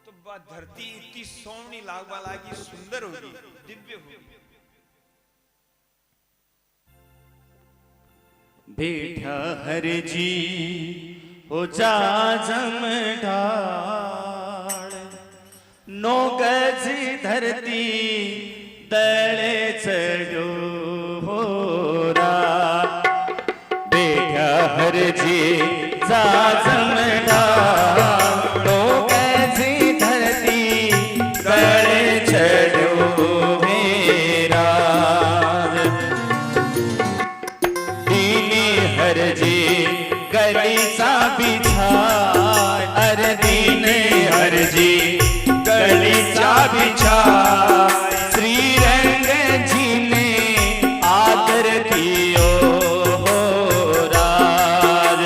Speaker 1: तो बात धरती इतनी सोनी लागवा लागी, सुंदर होगी, दिव्य होगी।
Speaker 2: बैठा हर जी हो जाजम ढाल। 9 गज धरती तले चढ़ो जाजम ढालो कैसी धरती दल चढ़ो मेरा दीनी हर जी गली सा बिछाए अरे दीने हर जी गली सा बिछाए श्री रंग जी ने आदर कियो राज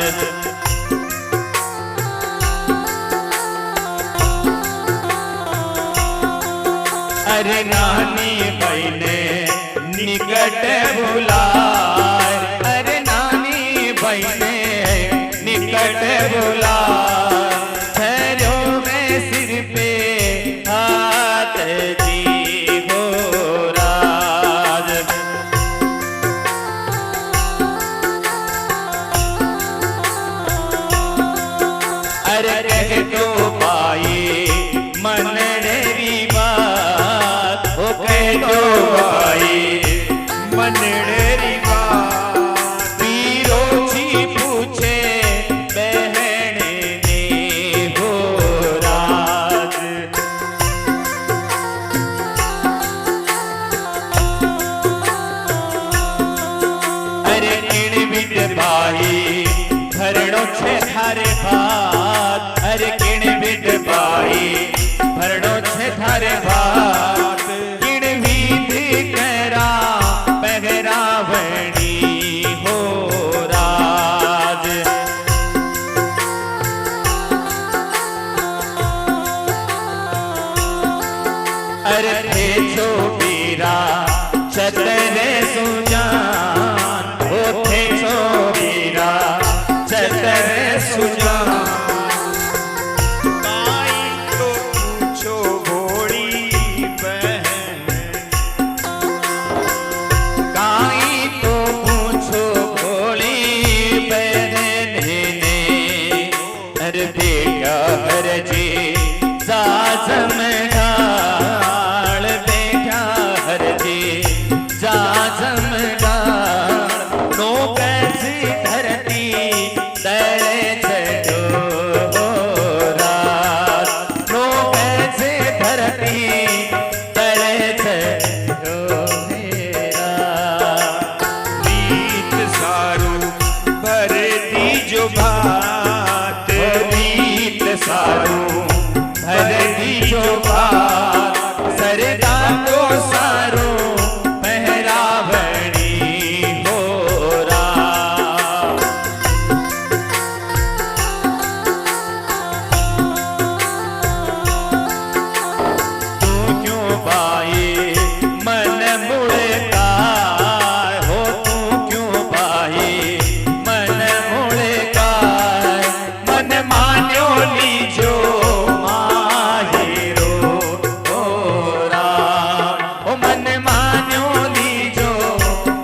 Speaker 2: अरे नानी बहने निकट बुलाए अरे नानी बहने निकट बुलाए ठहरो में सिर पे हाथ जी हो राज अरे कह तो पाए मन री बात ओ कह तो पाए मन री बात पीरो जी पूछे बहन ने हो राज अरे किण बिट भाई भरणो छे थारे भात अरे किण बिट भाई भरणो छे थारे भात किण विधि करा पहरावणी हो राज अरे थे छो बीरा चतरे सुजान ओ थे छो बीरा चतरे सुजान
Speaker 1: काई तो पूछो भोली बहन
Speaker 2: काई तो पूछो भोली बहन ने अरे बेटा हर जी जाजम ढाल बेटा हर जी जाजम ढाल नो कैसी धरती दल चढ़ो राज नो कैसे धरती दल चढ़ो मेरा
Speaker 1: रीत सारू भर दी जो भात
Speaker 2: रीत सारू भर दी जो बात सरदा तो सारो पहरावणी हो राज तू क्यों बाई मन मुड़का हो तू क्यों बाई मन मुड़का मन मान्यो लीजो माहिरो हो राम ओ मन मान्यो लीजो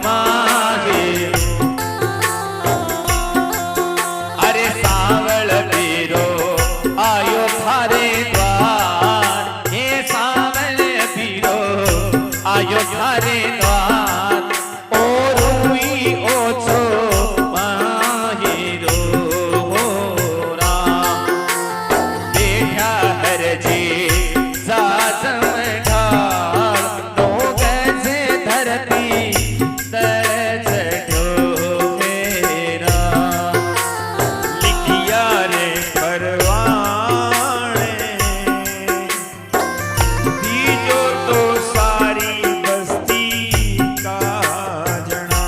Speaker 2: माहिरो अरे सावल बीरो आयो थारे द्वार हे सावल बीरो आयो थारे द्वार ओ रुई ओछो माहिरो हो राम बेटा हर जी जाजम ढाल नो कैसे धरती दल चढ़ो मेरा
Speaker 1: लिखिया रे परवाने दीजो तो सारी बस्ती का जना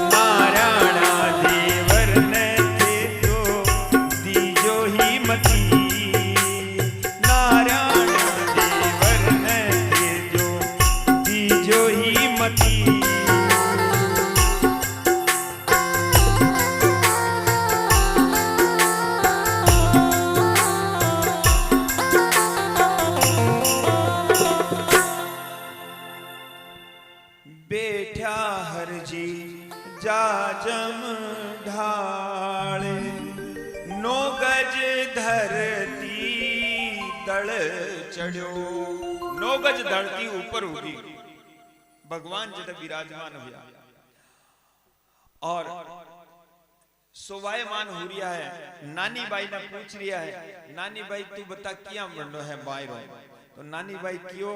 Speaker 1: नारायणा देवर ने थे तो दीजो ही मती नारायणा देवर ने थे जो दीजो ही मती बेठा हर जी जाजम ढाले नो गज धरती दल चढ़ो 9 गज धरती ऊपर होगी भगवान जब विराजमान हुआ और शोभायमान हो रहा है। नानी बाई ने पूछ रिया है, नानी बाई तू बता क्या बनो है बाहरो? तो नानी बाई क्यों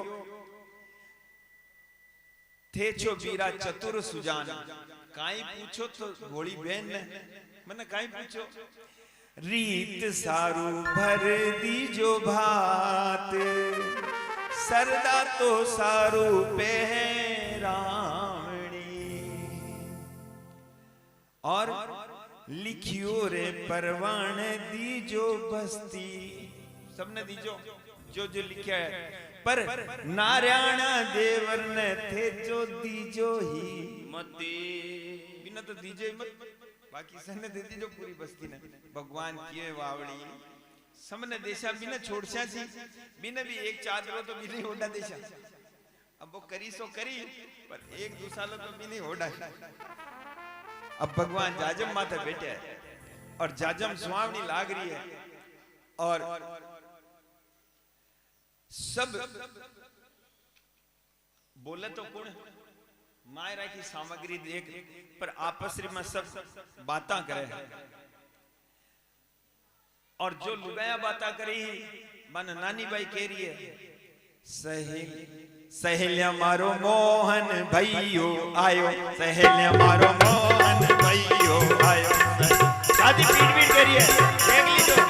Speaker 1: थे छो बीरा चतुर सुजान, काई पूछो तो भोली बहन ने मैंने काई पूछो, रीत सारू भर दीजो भात, सरदा तो सारू पहरावणी, और लिखियो रे परवान दीजो बस्ती। सबने दीजो जो जो लिखा है, पर नारायण देवर ने थे जो दीजो ही मती, बिना तो दीजो ही मत, बाकी सबने दे दीजो पूरी बस्ती ने। भगवान किए वावड़ी सबने देशा बिना छोड़सा सी, बिना भी एक चादरो तो भी नहीं होड़ा देशा। अब वो करी सो करी, पर एक दूसरा तो भी नहीं होड़ा। अब भगवान जाजम माथे बैठे है और जाजम सुहावनी लाग रही है और सब बोले तो कौन मायरा की सामग्री देख, पर आपस में सब बातें करे और जो लुगाया बातें करी मन नानी बाई कह रही है, सहेलिया मारो मोहन भैयो आयो, सहेलिया मारो मोहन भैयो आयो। शादी पीट पीट करिए देख लीजिए।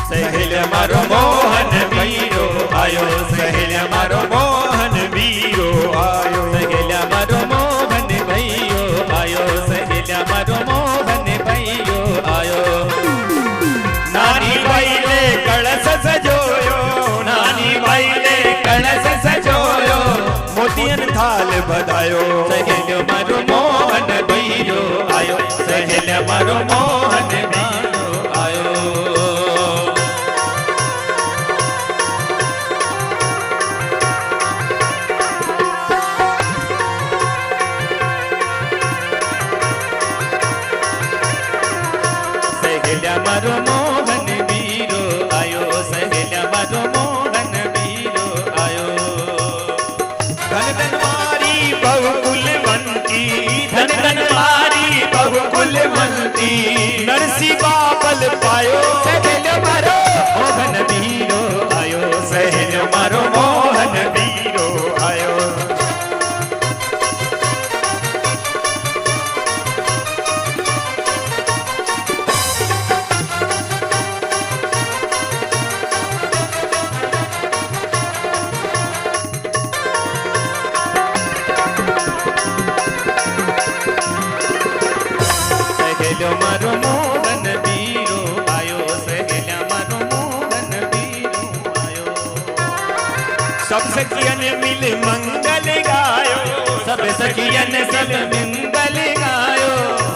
Speaker 1: सहेलिया मारो मोहन वीरो आयो, सहेलिया मारो मोहन वीरो आयो,
Speaker 2: सहेलिया मारो मोहन भैयो आयो, सहेलिया मारो मोहन भैयो आयो।
Speaker 1: नानी बाई ले कलश सजोयो, नानी बाई ले कलश सजोयो, मोतियन थाल बधायो,
Speaker 2: सहेलिया मारो मोहन भैयो आयो, सहेलिया मारो मोहन भैयो आयो। सहेलिया मारो मोहन वीरो आयो, सहेलिया मारो मोहन वीरो आयो।
Speaker 1: धन धनवारी बहुकुलवंती,
Speaker 2: धन धनवारी बहुकुलवंती,
Speaker 1: नरसी बाबल पायो,
Speaker 2: सहेलिया मारो मोहन वीरो आयो, सहेलिया मारो मोहन
Speaker 1: वीरो आयो।
Speaker 2: सहेलिया मारो मोहन वीरो आयो, सहेलिया मारो मोहन वीरो आयो।
Speaker 1: सब सखियन मिल मंगल गायो,
Speaker 2: सब सखियन सब मंगल गायो,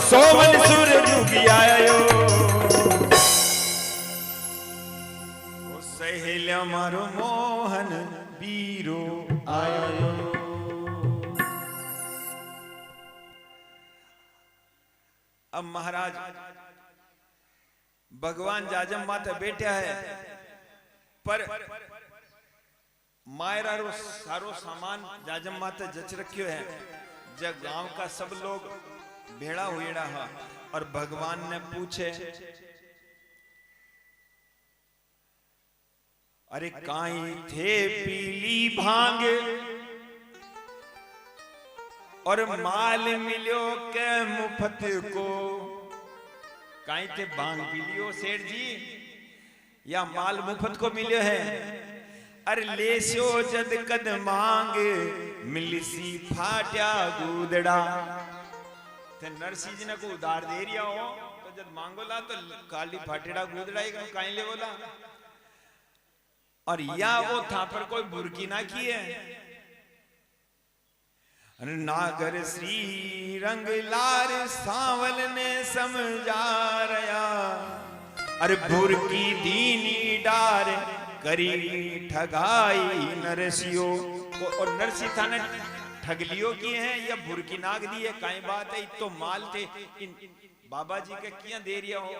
Speaker 1: सोवन सुर जुगी आयो। ओ सहेलिया मारो मोहन वीरो आयो। अब महाराज भगवान जाजम माथे बैठा है, पर मायरा रो सारो सामान जाजम माथे जच रखियो है। जब गांव का सब लोग भेड़ा हुएड़ा हा और भगवान ने पूछे, अरे काई थे पीली भांग और माल मिलो के मुफ्त को, काई थे भांग पी लियो सेठ जी या माल मुफ्त को मिलो है? अरे लेसो जद कद मांग मिलसी फाट्या गुदड़ा। थे नरसी जी ने को उधार दे रिया हो तो जब मांगोला तो काली फाटेड़ा गुदड़ा ही काई ले बोला। और या वो था पर कोई बुरकी ना की है, नागर श्री रंग लार सांवल ने समझा रया अरे भूर की दीनी डार करी ठगाई नरसियो और नरसी थाने ठग लियो की है या भूर की नाग दी है काई बात है तो माल थे इन बाबा जी के किया दे रिया हो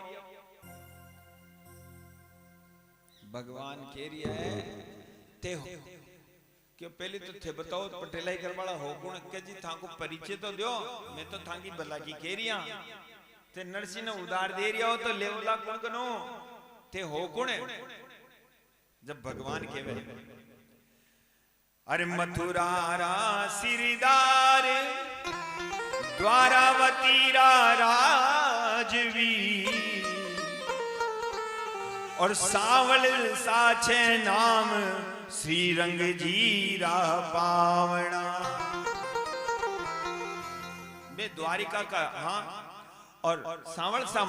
Speaker 1: भगवान कह रिया है ते हो क्यों पहले तो थे बताओ पटेलाई करवाड़ा हो गुण के जी थाको परिचय तो दो मैं तो थाकी भला की कह रिया ते नरसी ने उधार दे रिया हो तो लेवला कौन कनो ते हो कौन है जब भगवान केवे अरे मथुरा रा सिरदार द्वारावती रा राजवी और सावल साछे नाम श्री रंग जीरा पावना बे द्वारिका का हाँ और सावल सा